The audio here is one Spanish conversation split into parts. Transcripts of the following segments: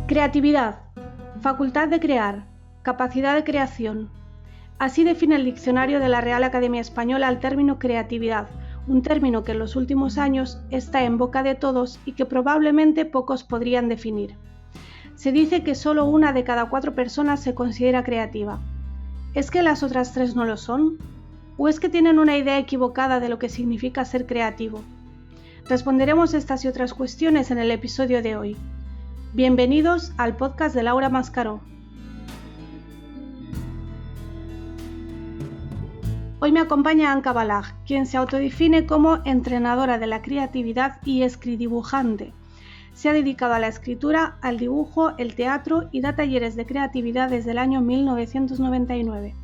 Creatividad, facultad de crear, capacidad de creación. Así define el diccionario de la Real Academia Española al término creatividad, un término que en los últimos años está en boca de todos y que probablemente pocos podrían definir. Se dice que solo 1 de cada 4 personas se considera creativa. ¿Es que las otras 3 no lo son? ¿O es que tienen una idea equivocada de lo que significa ser creativo? Responderemos estas y otras cuestiones en el episodio de hoy. Bienvenidos al podcast de Laura Mascaró. Hoy me acompaña Anka Balagh, quien se autodefine como entrenadora de la creatividad y escridibujante. Se ha dedicado a la escritura, al dibujo, el teatro y da talleres de creatividad desde el año 1999.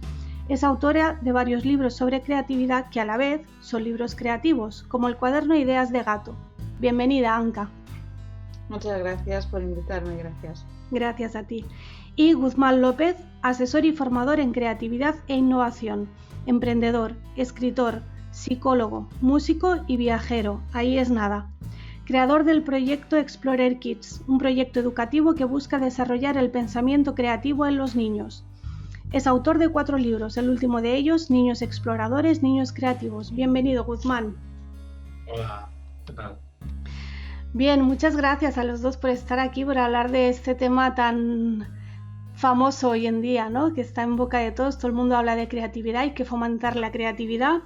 Es autora de varios libros sobre creatividad que a la vez son libros creativos, como el cuaderno Ideas de Gato. Bienvenida, Anka. Muchas gracias por invitarme, gracias. Gracias a ti. Y Guzmán López, asesor y formador en creatividad e innovación, emprendedor, escritor, psicólogo, músico y viajero, ahí es nada. Creador del proyecto Explorer Kids, un proyecto educativo que busca desarrollar el pensamiento creativo en los niños. Es autor de 4 libros, el último de ellos, Niños Exploradores, Niños Creativos. Bienvenido, Guzmán. Hola, ¿qué tal? Bien, muchas gracias a los dos por estar aquí, por hablar de este tema tan famoso hoy en día, ¿no? Que está en boca de todos, todo el mundo habla de creatividad, hay que fomentar la creatividad.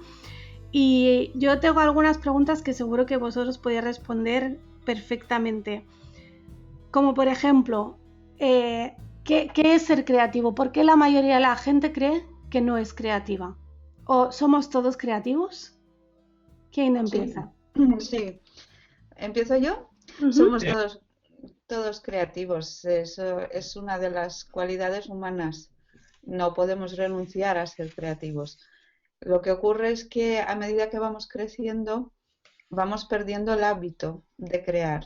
Y yo tengo algunas preguntas que seguro que vosotros podéis responder perfectamente. Como por ejemplo, ¿qué es ser creativo? ¿Por qué la mayoría de la gente cree que no es creativa? ¿O somos todos creativos? ¿Quién empieza? Sí. ¿Empiezo yo? Uh-huh. Somos todos creativos. Eso es una de las cualidades humanas. No podemos renunciar a ser creativos. Lo que ocurre es que a medida que vamos creciendo, vamos perdiendo el hábito de crear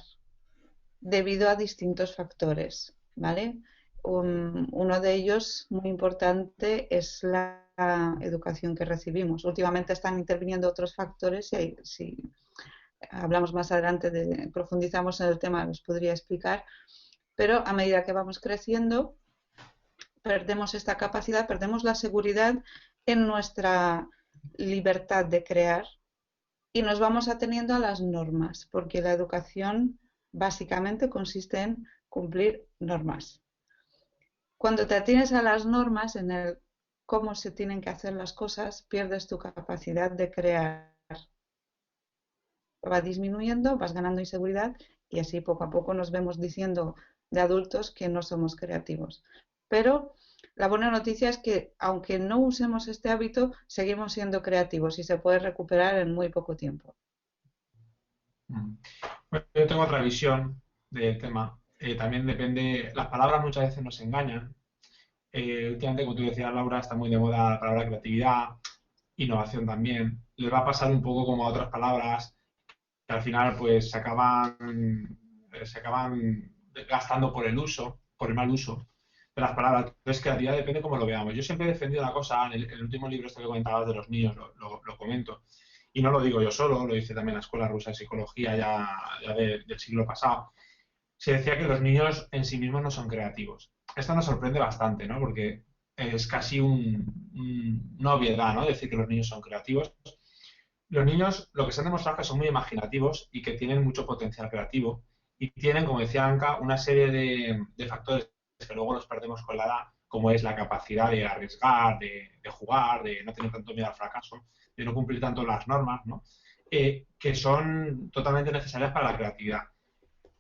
debido a distintos factores, ¿vale? Uno de ellos, muy importante, es la educación que recibimos. Últimamente están interviniendo otros factores y si hablamos más adelante, profundizamos en el tema, os podría explicar, pero a medida que vamos creciendo, perdemos esta capacidad, perdemos la seguridad en nuestra libertad de crear y nos vamos ateniendo a las normas, porque la educación básicamente consiste en cumplir normas. Cuando te atienes a las normas, en el cómo se tienen que hacer las cosas, pierdes tu capacidad de crear. Va disminuyendo, vas ganando inseguridad y así poco a poco nos vemos diciendo de adultos que no somos creativos. Pero la buena noticia es que aunque no usemos este hábito, seguimos siendo creativos y se puede recuperar en muy poco tiempo. Bueno, yo tengo otra visión del tema. También depende, las palabras muchas veces nos engañan. Últimamente, como tú decías, Laura, está muy de moda la palabra creatividad, innovación también. Les va a pasar un poco como a otras palabras que al final pues se acaban gastando por el mal uso de las palabras. Entonces, creatividad depende cómo lo veamos. Yo siempre he defendido una cosa, en el último libro este que comentabas de los niños, lo comento. Y no lo digo yo solo, lo dice también la Escuela Rusa de Psicología ya del siglo pasado. Se decía que los niños en sí mismos no son creativos. Esto nos sorprende bastante, ¿no? Porque es casi una obviedad, ¿no? Decir que los niños son creativos. Los niños lo que se han demostrado es que son muy imaginativos y que tienen mucho potencial creativo y tienen, como decía Anka, una serie de factores que luego los perdemos con la edad, como es la capacidad de arriesgar, de jugar, de no tener tanto miedo al fracaso, de no cumplir tanto las normas, ¿no? Que son totalmente necesarias para la creatividad.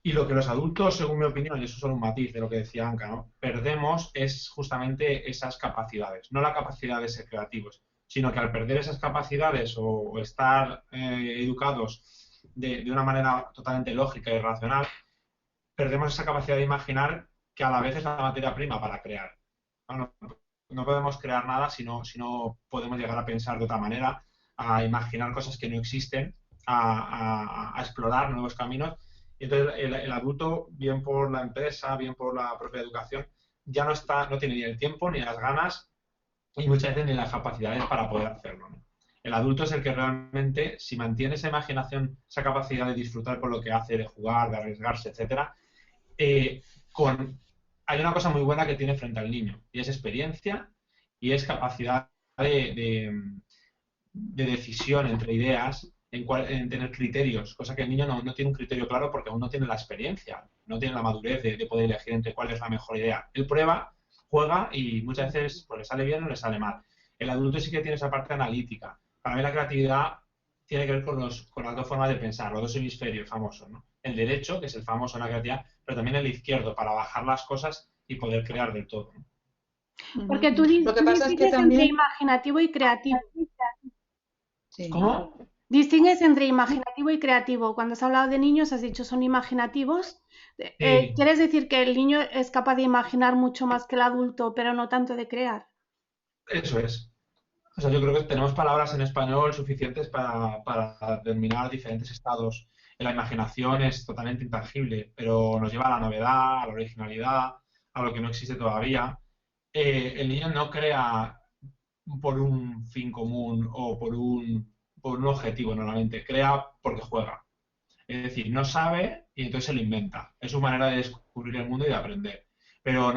Y lo que los adultos, según mi opinión, y eso es solo un matiz de lo que decía Anka, ¿no? Perdemos es justamente esas capacidades, no la capacidad de ser creativos, sino que al perder esas capacidades o estar educados de una manera totalmente lógica y racional, perdemos esa capacidad de imaginar que a la vez es la materia prima para crear. No podemos crear nada si no podemos llegar a pensar de otra manera, a imaginar cosas que no existen, a explorar nuevos caminos. Y entonces el adulto, bien por la empresa, bien por la propia educación, ya no tiene ni el tiempo ni las ganas y muchas veces ni las capacidades para poder hacerlo, ¿no? El adulto es el que realmente, si mantiene esa imaginación, esa capacidad de disfrutar con lo que hace, de jugar, de arriesgarse, etcétera, con hay una cosa muy buena que tiene frente al niño, y es experiencia y es capacidad de decisión entre ideas, en tener criterios, cosa que el niño no tiene un criterio claro porque aún no tiene la experiencia, no tiene la madurez de poder elegir entre cuál es la mejor idea. Él prueba, juega y muchas veces pues, le sale bien o le sale mal. El adulto sí que tiene esa parte analítica. Para mí la creatividad tiene que ver con las dos formas de pensar, los dos hemisferios famosos, ¿no? El derecho, que es el famoso en la creatividad, pero también el izquierdo, para bajar las cosas y poder crear del todo, ¿no? Porque Lo que tú pasa es que distingues entre también... imaginativo y creativo. Sí. ¿Cómo? Distingues entre imaginativo y creativo. Cuando has hablado de niños, has dicho son imaginativos. Sí. ¿Quieres decir que el niño es capaz de imaginar mucho más que el adulto, pero no tanto de crear? Eso es. O sea, yo creo que tenemos palabras en español suficientes para determinar diferentes estados. La imaginación es totalmente intangible, pero nos lleva a la novedad, a la originalidad, a lo que no existe todavía. El niño no crea por un fin común o por un objetivo normalmente, crea porque juega. Es decir, no sabe y entonces se lo inventa. Es su manera de descubrir el mundo y de aprender. Pero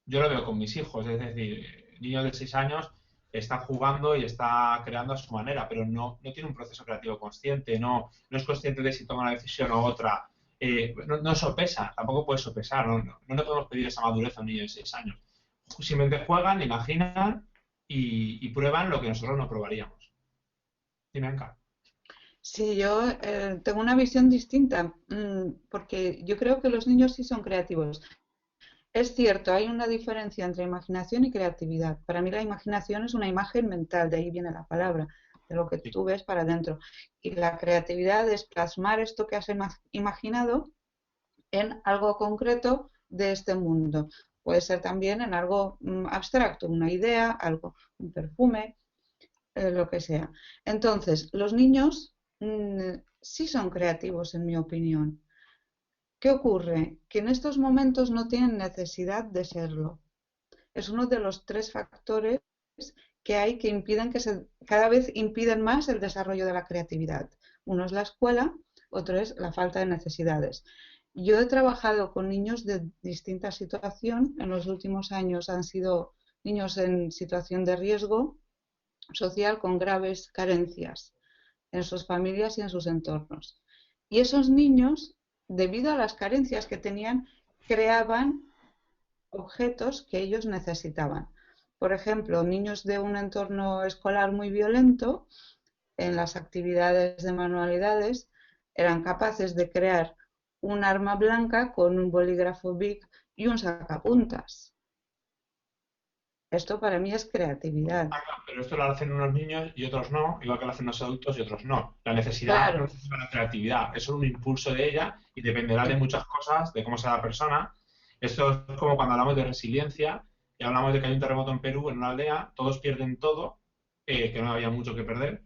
yo lo veo con mis hijos, es decir, niños de 6 años está jugando y está creando a su manera, pero no tiene un proceso creativo consciente, no es consciente de si toma una decisión u otra. No sopesa, tampoco puede sopesar, no le podemos pedir esa madurez a un niño de 6 años. Simplemente juegan, imaginan y prueban lo que nosotros no probaríamos. Dime, Anka. Sí, yo tengo una visión distinta, porque yo creo que los niños sí son creativos. Es cierto, hay una diferencia entre imaginación y creatividad. Para mí la imaginación es una imagen mental, de ahí viene la palabra, de lo que Sí. tú ves para adentro. Y la creatividad es plasmar esto que has imaginado en algo concreto de este mundo. Puede ser también en algo abstracto, una idea, algo, un perfume, lo que sea. Entonces, los niños sí son creativos, en mi opinión. ¿Qué ocurre? Que en estos momentos no tienen necesidad de serlo. Es uno de los 3 factores que hay que impiden cada vez impiden más el desarrollo de la creatividad. Uno es la escuela, otro es la falta de necesidades. Yo he trabajado con niños de distinta situación. En los últimos años han sido niños en situación de riesgo social con graves carencias en sus familias y en sus entornos. Y esos niños, debido a las carencias que tenían, creaban objetos que ellos necesitaban. Por ejemplo, niños de un entorno escolar muy violento, en las actividades de manualidades, eran capaces de crear un arma blanca con un bolígrafo Bic y un sacapuntas. Esto para mí es creatividad. Pero esto lo hacen unos niños y otros no, igual que lo hacen los adultos y otros no. La necesidad no Claro, es una creatividad, es solo un impulso de ella y dependerá de muchas cosas, de cómo sea la persona. Esto es como cuando hablamos de resiliencia y hablamos de que hay un terremoto en Perú, en una aldea, todos pierden todo, que no había mucho que perder.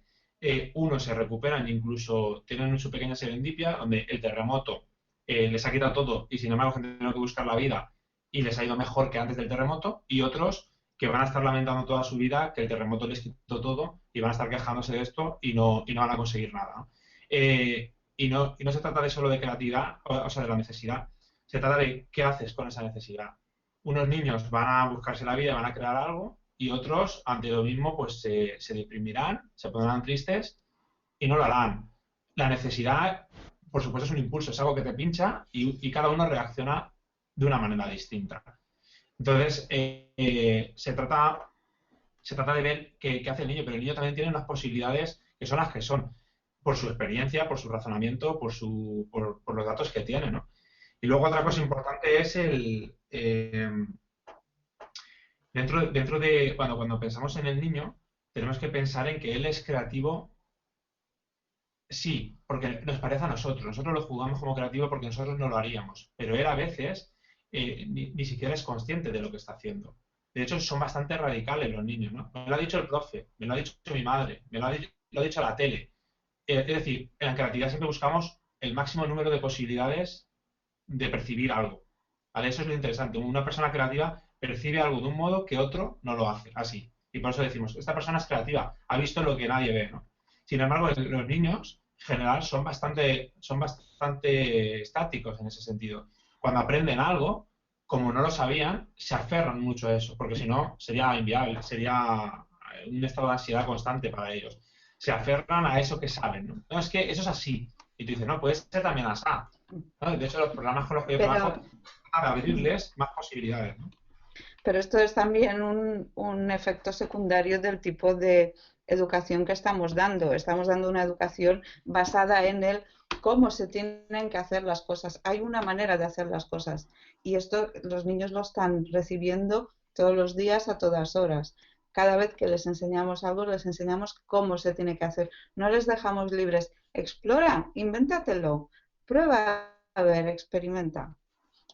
Unos se recuperan e incluso tienen su pequeña serendipia, donde el terremoto les ha quitado todo y sin embargo han tenido que buscar la vida y les ha ido mejor que antes del terremoto, y otros que van a estar lamentando toda su vida que el terremoto les quitó todo y van a estar quejándose de esto y no van a conseguir nada, ¿no? Y no se trata de solo de creatividad, o sea, de la necesidad, se trata de qué haces con esa necesidad. Unos niños van a buscarse la vida, van a crear algo, y otros, ante lo mismo, pues se deprimirán, se pondrán tristes y no lo harán. La necesidad, por supuesto, es un impulso, es algo que te pincha y cada uno reacciona de una manera distinta. Entonces, se trata de ver qué hace el niño, pero el niño también tiene unas posibilidades que son las que son, por su experiencia, por su razonamiento, por los datos que tiene, ¿no? Y luego otra cosa importante es dentro de, cuando pensamos en el niño, tenemos que pensar en que él es creativo, sí, porque nos parece a nosotros lo jugamos como creativo porque nosotros no lo haríamos, pero él a veces ni siquiera es consciente de lo que está haciendo. De hecho, son bastante radicales los niños, ¿no? Me lo ha dicho el profe, me lo ha dicho mi madre, lo ha dicho la tele. Es decir, en la creatividad siempre buscamos el máximo número de posibilidades de percibir algo. ¿Vale? Eso es lo interesante. Una persona creativa percibe algo de un modo que otro no lo hace, así. Y por eso decimos, esta persona es creativa, ha visto lo que nadie ve, ¿no? Sin embargo, los niños, en general, son bastante estáticos en ese sentido. Cuando aprenden algo, como no lo sabían, se aferran mucho a eso, porque si no sería inviable, sería un estado de ansiedad constante para ellos. Se aferran a eso que saben, ¿no? No, es que eso es así. Y tú dices, no, puede ser también así, ¿no? De hecho, los programas con los que yo Pero, trabajo, para abrirles más posibilidades, ¿no? pero esto es también un efecto secundario del tipo de educación que estamos dando. Estamos dando una educación basada en el cómo se tienen que hacer las cosas. Hay una manera de hacer las cosas y esto los niños lo están recibiendo todos los días a todas horas. Cada vez que les enseñamos algo, les enseñamos cómo se tiene que hacer. No les dejamos libres. Explora, invéntatelo, prueba a ver, experimenta.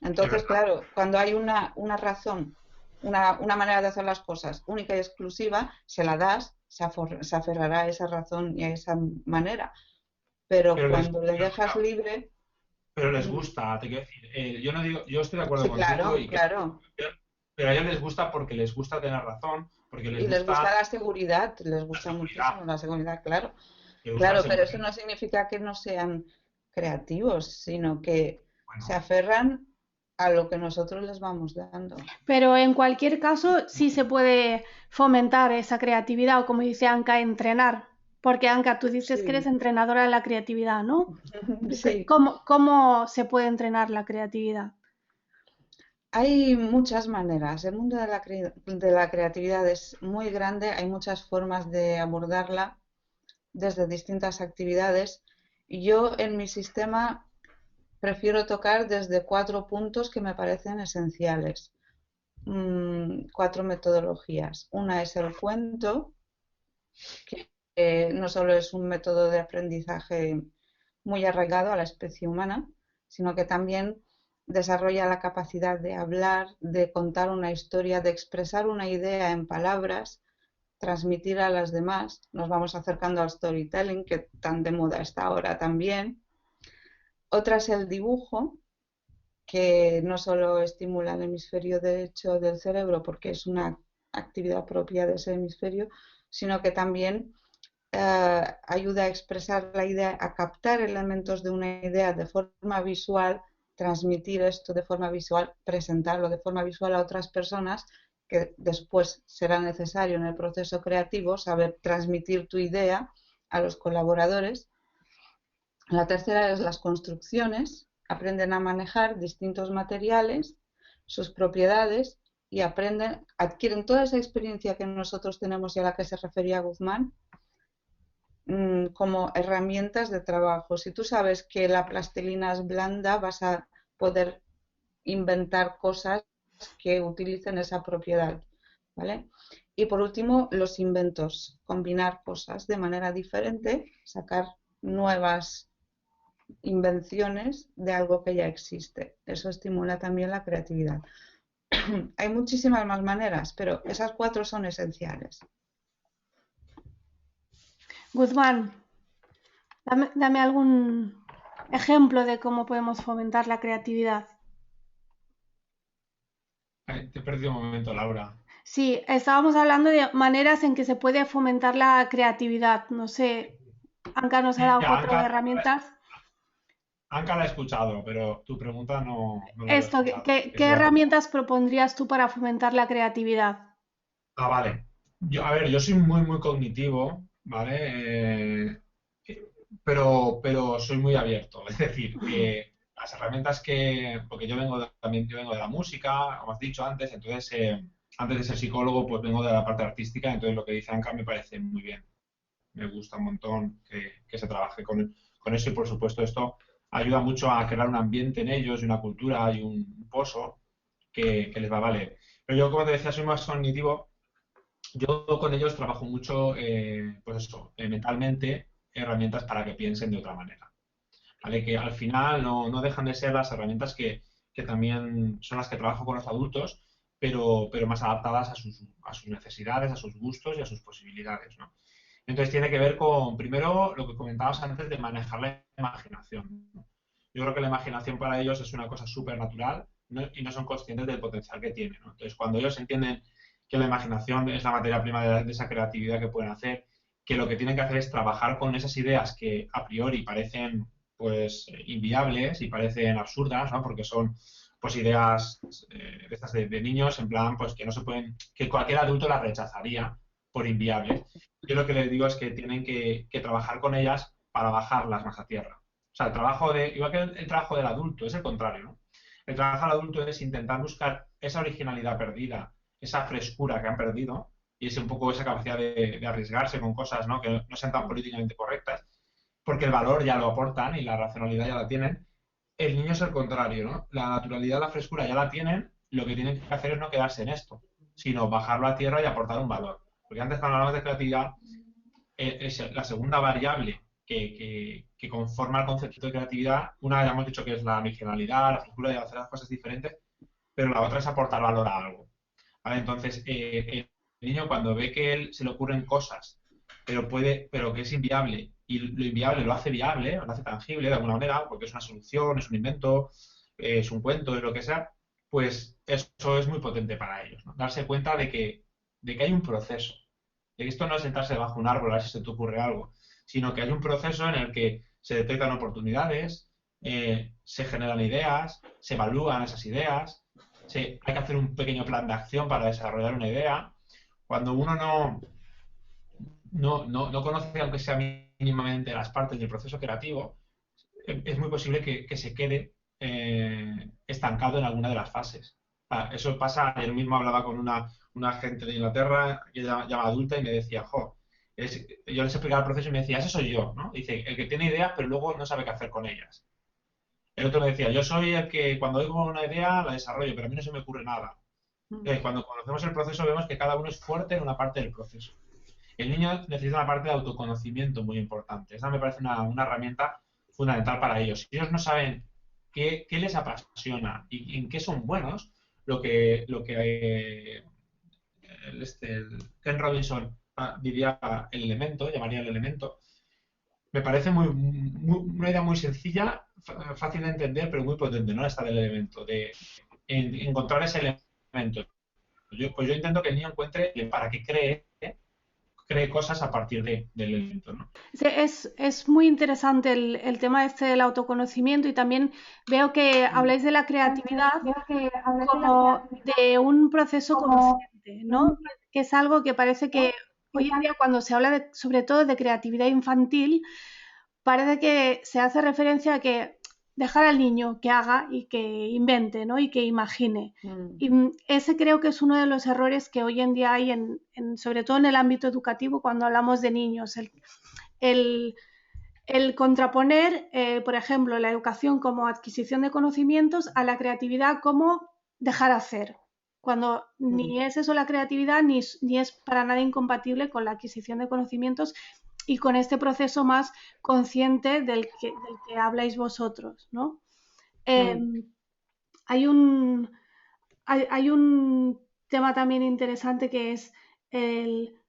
Entonces, claro, cuando hay una razón, una manera de hacer las cosas única y exclusiva, se la das, se aferrará a esa razón y a esa manera. Pero Pero cuando le dejas claro, libre, pero les gusta, te quiero decir, yo no digo, yo estoy de acuerdo sí, contigo claro, y que, claro. pero a ellos les gusta porque les gusta tener razón, porque les Y les gusta gusta la seguridad, les la gusta seguridad, muchísimo la seguridad, claro. les gusta la Claro, pero eso seguridad. no significa que no sean creativos, sino que se Bueno, aferran a lo que nosotros les vamos dando. Pero en cualquier caso, sí se puede fomentar esa creatividad o, como dice Anka, entrenar. Porque, Anka, tú dices que eres Sí, entrenadora de la creatividad, ¿no? sí. ¿Cómo se puede entrenar la creatividad? Hay muchas maneras. El mundo de de la creatividad es muy grande, hay muchas formas de abordarla desde distintas actividades. Y yo en mi sistema prefiero tocar desde 4 puntos que me parecen esenciales. 4 metodologías. Una es el cuento, que no solo es un método de aprendizaje muy arraigado a la especie humana, sino que también desarrolla la capacidad de hablar, de contar una historia, de expresar una idea en palabras, transmitir a las demás. Nos vamos acercando al storytelling, que tan de moda está ahora también. Otra es el dibujo, que no solo estimula el hemisferio derecho del cerebro, porque es una actividad propia de ese hemisferio, sino que también ayuda a expresar la idea, a captar elementos de una idea de forma visual, transmitir esto de forma visual, presentarlo de forma visual a otras personas, que después será necesario en el proceso creativo saber transmitir tu idea a los colaboradores. La tercera es las construcciones, aprenden a manejar distintos materiales, sus propiedades y adquieren toda esa experiencia que nosotros tenemos y a la que se refería Guzmán, como herramientas de trabajo. Si tú sabes que la plastilina es blanda, vas a poder inventar cosas que utilicen esa propiedad, ¿vale? Y por último, los inventos, combinar cosas de manera diferente, sacar nuevas invenciones de algo que ya existe. Eso estimula también la creatividad. Hay muchísimas más maneras, pero esas 4 son esenciales. Guzmán, dame algún ejemplo de cómo podemos fomentar la creatividad. te he perdido un momento, Laura. Sí, estábamos hablando de maneras en que se puede fomentar la creatividad. No sé, Anka nos ha dado Ya, 4 herramientas. Anka la he escuchado, pero tu pregunta no la había Esto, escuchado. ¿qué herramientas propondrías tú para fomentar la creatividad? Vale. A ver, yo soy muy cognitivo, ¿vale? Pero soy muy abierto. Es decir, las herramientas porque también yo vengo de la música, como has dicho antes, entonces antes de ser psicólogo, pues vengo de la parte artística, entonces lo que dice Anka me parece muy bien. Me gusta un montón que se trabaje con eso y por supuesto esto ayuda mucho a crear un ambiente en ellos y una cultura y un pozo que les va a valer. Pero yo, como te decía, soy más cognitivo. Yo con ellos trabajo mucho, pues eso, mentalmente, herramientas para que piensen de otra manera. ¿Vale? Que al final no dejan de ser las herramientas que también son las que trabajo con los adultos, pero más adaptadas a sus necesidades, a sus gustos y a sus posibilidades, ¿no? Entonces tiene que ver con, primero, lo que comentabas antes de manejar la imaginación, ¿no? Yo creo que la imaginación para ellos es una cosa súper natural, ¿no? Y no son conscientes del potencial que tiene, ¿no? Entonces, cuando ellos entienden que la imaginación es la materia prima de esa creatividad que pueden hacer, que lo que tienen que hacer es trabajar con esas ideas que a priori parecen pues inviables y parecen absurdas, ¿no? Porque son pues ideas de estas de niños, en plan, pues que no se pueden, que cualquier adulto las rechazaría por inviables. Yo lo que les digo es que tienen que trabajar con ellas para bajarlas más a tierra. O sea, el trabajo igual que el trabajo del adulto, es el contrario, ¿no? El trabajo del adulto es intentar buscar esa originalidad perdida, esa frescura que han perdido y es un poco esa capacidad de arriesgarse con cosas, ¿no? Que no sean tan políticamente correctas, porque el valor ya lo aportan y la racionalidad ya la tienen. El niño es el contrario, ¿no? La naturalidad, la frescura ya la tienen, lo que tienen que hacer es no quedarse en esto, sino bajarlo a tierra y aportar un valor. Porque antes cuando hablamos de creatividad, es la segunda variable que conforma el concepto de creatividad. Una ya hemos dicho que es la originalidad, la frescura de hacer las cosas diferentes, pero la otra es aportar valor a algo. ¿Vale? Entonces, el niño cuando ve que él se le ocurren cosas, pero que es inviable, y lo inviable lo hace viable, lo hace tangible de alguna manera, porque es una solución, es un invento, es un cuento, es lo que sea, pues eso es muy potente para ellos, ¿no? Darse cuenta de que hay un proceso, de que esto no es sentarse bajo un árbol a ver si se te ocurre algo, sino que hay un proceso en el que se detectan oportunidades, se generan ideas, se evalúan esas ideas, hay que hacer un pequeño plan de acción para desarrollar una idea. Cuando uno no conoce, aunque sea mínimamente, las partes del proceso creativo, es muy posible que se quede estancado en alguna de las fases. Eso pasa, ayer mismo hablaba con una gente de Inglaterra, que ella llama adulta, y me decía, yo les explicaba el proceso y me decía, ese soy yo, ¿no? Dice, el que tiene ideas pero luego no sabe qué hacer con ellas. El otro me decía, yo soy el que cuando oigo una idea la desarrollo, pero a mí no se me ocurre nada. Cuando conocemos el proceso vemos que cada uno es fuerte en una parte del proceso. El niño necesita una parte de autoconocimiento muy importante. Esa me parece una herramienta fundamental para ellos. Si ellos no saben qué les apasiona y en qué son buenos, el Ken Robinson diría el elemento, llamaría el elemento, me parece una idea muy sencilla, fácil de entender, pero muy potente, ¿no? Esta del elemento, de encontrar ese elemento. Pues yo intento que el niño encuentre para que cree cosas a partir del elemento, ¿no? Es muy interesante el tema este del autoconocimiento y también veo que habláis de la creatividad como de un proceso consciente, ¿no? Que es algo que parece que hoy en día cuando se habla sobre todo de creatividad infantil, parece que se hace referencia a que dejar al niño que haga y que invente, ¿no? Y que imagine. Y ese creo que es uno de los errores que hoy en día hay, sobre todo en el ámbito educativo, cuando hablamos de niños. El contraponer, por ejemplo, la educación como adquisición de conocimientos a la creatividad como dejar hacer. Cuando ni es eso la creatividad, ni es para nada incompatible con la adquisición de conocimientos y con este proceso más consciente del que habláis vosotros, ¿no? Hay un tema también interesante que es el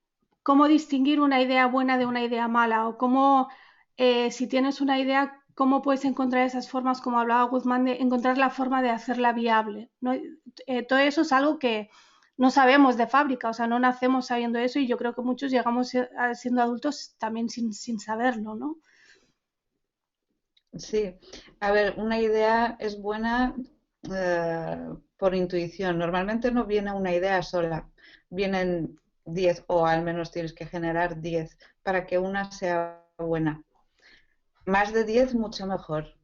cómo distinguir una idea buena de una idea mala o cómo, si tienes una idea, cómo puedes encontrar esas formas, como hablaba Guzmán, de encontrar la forma de hacerla viable, ¿no? Todo eso es algo que no sabemos de fábrica, o sea, no nacemos sabiendo eso y yo creo que muchos llegamos siendo adultos también sin saberlo, ¿no? Sí, a ver, una idea es buena por intuición. Normalmente no viene una idea sola, vienen 10 o al menos tienes que generar 10 para que una sea buena. Más de 10 mucho mejor.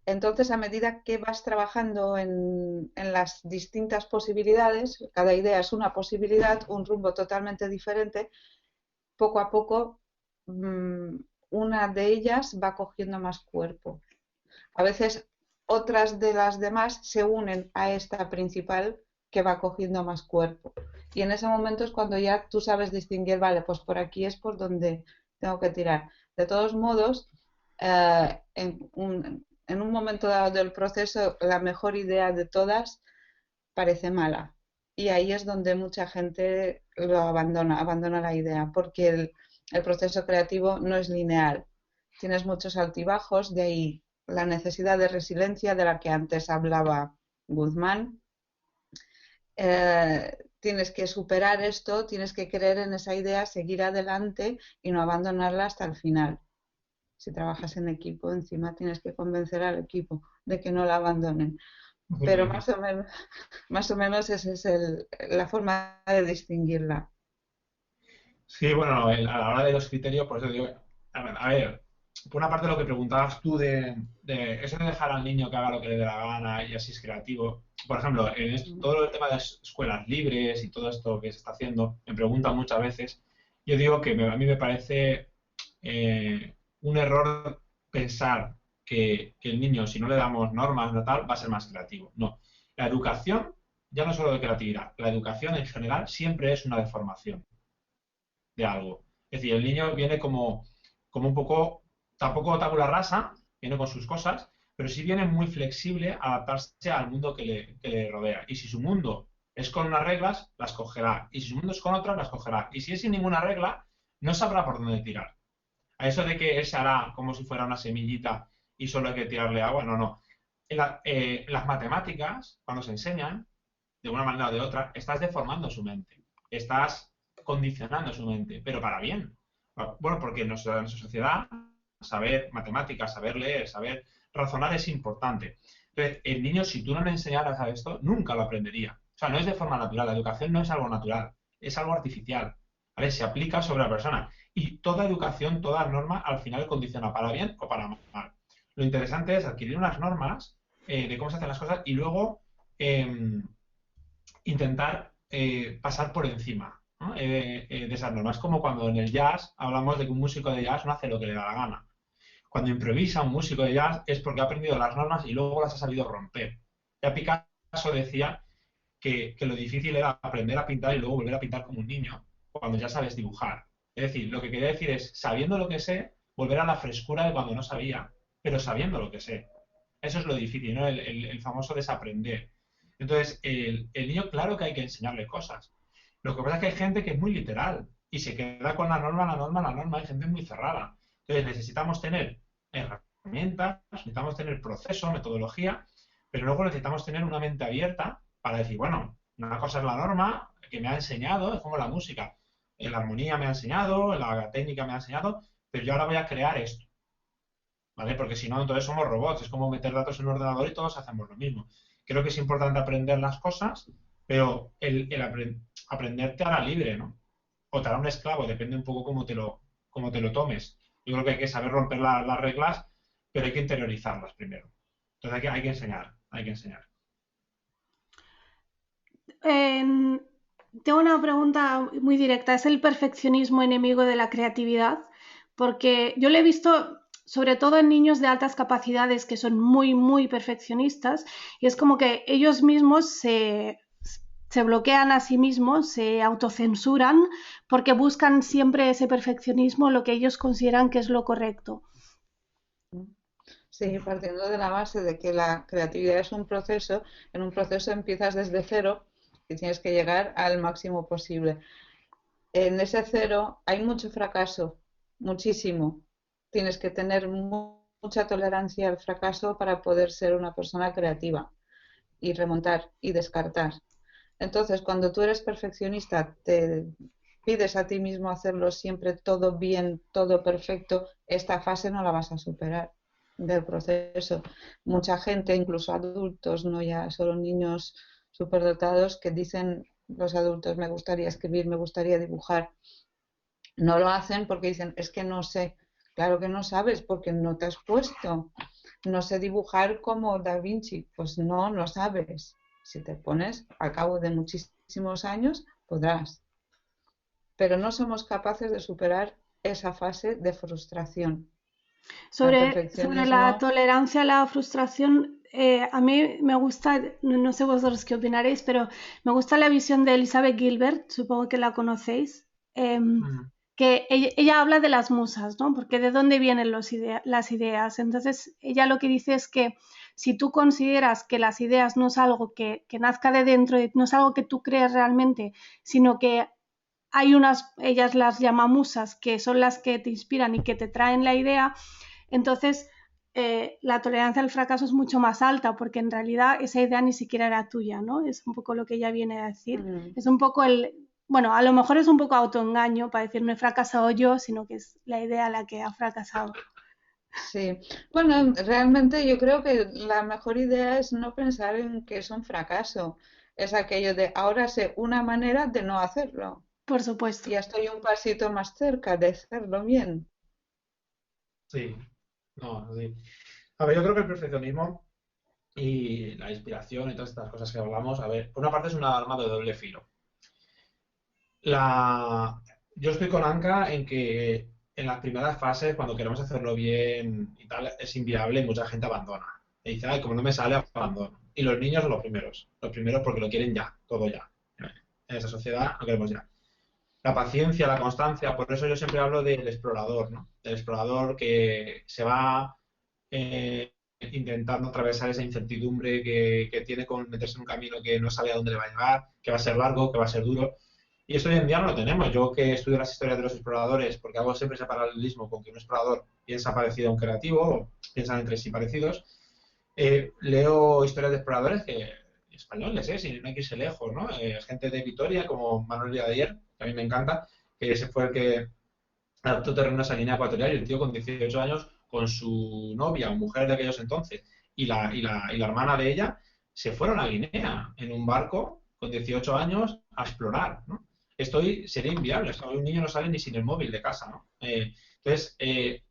Entonces, a medida que vas trabajando en las distintas posibilidades, cada idea es una posibilidad, un rumbo totalmente diferente, poco a poco una de ellas va cogiendo más cuerpo. A veces otras de las demás se unen a esta principal que va cogiendo más cuerpo. Y en ese momento es cuando ya tú sabes distinguir, vale, pues por aquí es por donde tengo que tirar. De todos modos, en un momento dado del proceso, la mejor idea de todas parece mala. Y ahí es donde mucha gente lo abandona la idea, porque el proceso creativo no es lineal. Tienes muchos altibajos, de ahí la necesidad de resiliencia de la que antes hablaba Guzmán. Tienes que superar esto, tienes que creer en esa idea, seguir adelante y no abandonarla hasta el final. Si trabajas en equipo, encima tienes que convencer al equipo de que no la abandonen. pero más o menos esa es la forma de distinguirla. Sí, bueno, a la hora de los criterios, por eso digo, a ver, por una parte lo que preguntabas tú de eso de dejar al niño que haga lo que le dé la gana y así es creativo. Por ejemplo, en todo el tema de las escuelas libres y todo esto que se está haciendo, me preguntan muchas veces, yo digo que a mí me parece un error pensar que el niño, si no le damos normas no tal, va a ser más creativo. No, la educación ya no es solo de creatividad, la educación en general siempre es una deformación de algo. Es decir, el niño viene como un poco, tampoco tabula rasa, viene con sus cosas, pero sí viene muy flexible a adaptarse al mundo que le rodea. Y si su mundo es con unas reglas, las cogerá. Y si su mundo es con otras, las cogerá. Y si es sin ninguna regla, no sabrá por dónde tirar. A eso de que él se hará como si fuera una semillita y solo hay que tirarle agua, no, no. Las matemáticas, cuando se enseñan, de una manera o de otra, estás deformando su mente. Estás condicionando su mente, pero para bien. Bueno, porque en nuestra sociedad saber matemáticas, saber leer, saber razonar es importante. Entonces, el niño, si tú no le enseñaras a esto, nunca lo aprendería. O sea, no es de forma natural. La educación no es algo natural, es algo artificial. ¿Vale? Se aplica sobre la persona. Y toda educación, toda norma, al final condiciona para bien o para mal. Lo interesante es adquirir unas normas de cómo se hacen las cosas y luego intentar pasar por encima, ¿no? De esas normas. Es como cuando en el jazz hablamos de que un músico de jazz no hace lo que le da la gana. Cuando improvisa un músico de jazz es porque ha aprendido las normas y luego las ha sabido romper. Ya Picasso decía que lo difícil era aprender a pintar y luego volver a pintar como un niño cuando ya sabes dibujar. Es decir, lo que quería decir es, sabiendo lo que sé, volver a la frescura de cuando no sabía, pero sabiendo lo que sé. Eso es lo difícil, ¿no? El famoso desaprender. Entonces, el niño, claro que hay que enseñarle cosas. Lo que pasa es que hay gente que es muy literal y se queda con la norma, la norma, la norma. Hay gente muy cerrada. Entonces, necesitamos tener herramientas, necesitamos tener proceso, metodología, pero luego necesitamos tener una mente abierta para decir, bueno, una cosa es la norma que me ha enseñado, es como la música. La armonía me ha enseñado, la técnica me ha enseñado, pero yo ahora voy a crear esto. ¿Vale? Porque si no, entonces somos robots, es como meter datos en un ordenador y todos hacemos lo mismo. Creo que es importante aprender las cosas, pero aprender te hará libre, ¿no? O te hará un esclavo, depende un poco cómo te lo tomes. Yo creo que hay que saber romper las reglas, pero hay que interiorizarlas primero. Entonces hay que enseñar, hay que enseñar. Tengo una pregunta muy directa. ¿Es el perfeccionismo enemigo de la creatividad? Porque yo lo he visto sobre todo en niños de altas capacidades que son muy, muy perfeccionistas y es como que ellos mismos se bloquean a sí mismos, se autocensuran porque buscan siempre ese perfeccionismo, lo que ellos consideran que es lo correcto. Sí, partiendo de la base de que la creatividad es un proceso, en un proceso empiezas desde cero y tienes que llegar al máximo posible. En ese cero hay mucho fracaso, muchísimo. Tienes que tener mucha tolerancia al fracaso para poder ser una persona creativa y remontar y descartar. Entonces, cuando tú eres perfeccionista, te pides a ti mismo hacerlo siempre todo bien, todo perfecto, esta fase no la vas a superar del proceso. Mucha gente, incluso adultos, no ya solo niños superdotados, que dicen los adultos, me gustaría escribir, me gustaría dibujar, no lo hacen porque dicen, es que no sé. Claro que no sabes porque no te has puesto. No sé dibujar como Da Vinci. Pues no, no sabes. Si te pones, al cabo de muchísimos años, podrás. Pero no somos capaces de superar esa fase de frustración. Sobre la tolerancia a la frustración, a mí me gusta, no sé vosotros qué opinaréis, pero me gusta la visión de Elizabeth Gilbert, supongo que la conocéis, que ella habla de las musas, ¿no? Porque de dónde vienen las ideas. Entonces, ella lo que dice es que si tú consideras que las ideas no es algo que nazca de dentro, no es algo que tú crees realmente, sino que hay ellas las llama musas, que son las que te inspiran y que te traen la idea, entonces la tolerancia al fracaso es mucho más alta porque en realidad esa idea ni siquiera era tuya, ¿no? Es un poco lo que ella viene a decir. Es un poco bueno, a lo mejor es un poco autoengaño para decir no he fracasado yo, sino que es la idea la que ha fracasado. Sí, bueno, realmente yo creo que la mejor idea es no pensar en que es un fracaso. Es aquello de ahora sé una manera de no hacerlo. Por supuesto. Ya estoy un pasito más cerca de hacerlo bien. Sí, no, sí. A ver, yo creo que el perfeccionismo y la inspiración y todas estas cosas que hablamos, a ver, por una parte es una arma de doble filo. La... Yo estoy con Anka en que en las primeras fases, cuando queremos hacerlo bien y tal, es inviable y mucha gente abandona. Y dice, ay, como no me sale, abandono. Y los niños son los primeros porque lo quieren ya, todo ya. En esa sociedad lo queremos ya. La paciencia, la constancia, por eso yo siempre hablo del explorador, ¿no? Del explorador que se va intentando atravesar esa incertidumbre que tiene con meterse en un camino que no sabe a dónde le va a llegar, que va a ser largo, que va a ser duro. Y esto hoy en día no lo tenemos. Yo que estudio las historias de los exploradores, porque hago siempre ese paralelismo con que un explorador piensa parecido a un creativo, o piensan entre sí parecidos, leo historias de exploradores que españoles, sin irse lejos, ¿no? Gente de Vitoria, como Manuel Ayer, que a mí me encanta, que ese fue el que adaptó terrenos a línea ecuatorial y el tío con 18 años, con su novia o mujer de aquellos entonces y la hermana de ella, se fueron a Guinea en un barco con 18 años a explorar, ¿no? Esto hoy sería inviable, hoy un niño no sale ni sin el móvil de casa, ¿no? Entonces,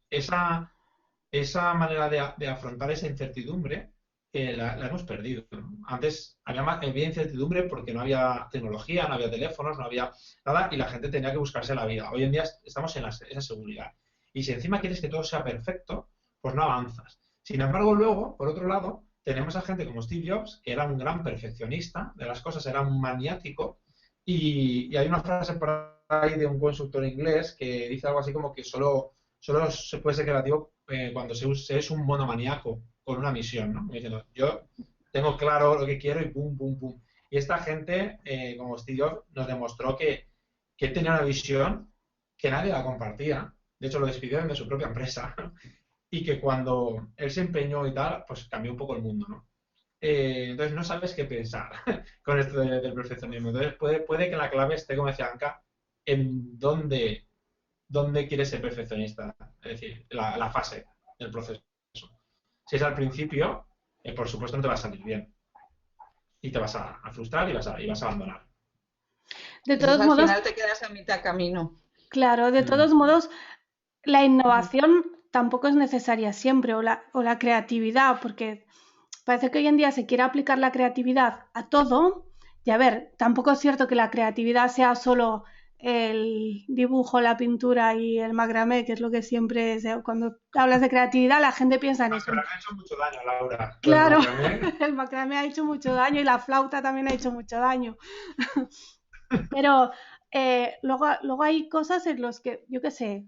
esa manera de afrontar esa incertidumbre la hemos perdido, ¿no? Antes había incertidumbre porque no había tecnología, no había teléfonos, no había nada y la gente tenía que buscarse la vida. Hoy en día estamos en esa seguridad. Y si encima quieres que todo sea perfecto, pues no avanzas. Sin embargo, luego, por otro lado, tenemos a gente como Steve Jobs, que era un gran perfeccionista de las cosas, era un maniático, y hay una frase por ahí de un consultor inglés que dice algo así como que solo se puede ser creativo cuando se es un monomaniaco con una misión, ¿no? Diciendo, yo tengo claro lo que quiero y pum, pum, pum. Y esta gente, como Steve Jobs, nos demostró que él tenía una visión que nadie la compartía. De hecho, lo despidieron de su propia empresa. ¿No? Y que cuando él se empeñó y tal, pues cambió un poco el mundo, ¿no? Entonces no sabes qué pensar con esto del perfeccionismo. Entonces puede que la clave esté, como decía Anka, en dónde quieres ser perfeccionista. Es decir, la fase del proceso. Si es al principio, por supuesto no te va a salir bien. Y te vas a frustrar y vas a abandonar. De Eso es, todos al modos, final te quedas a mitad camino. claro, de Mm. todos modos, la innovación tampoco es necesaria siempre, o la creatividad, porque parece que hoy en día se quiere aplicar la creatividad a todo. Y a ver, tampoco es cierto que la creatividad sea solo el dibujo, la pintura y el macramé, que es lo que siempre es. Cuando hablas de creatividad, la gente piensa en Los eso. que me han hecho mucho daño, Laura. Lo del Claro, macramé. el macramé ha hecho mucho daño y la flauta también ha hecho mucho daño. Pero luego hay cosas en las que, yo qué sé,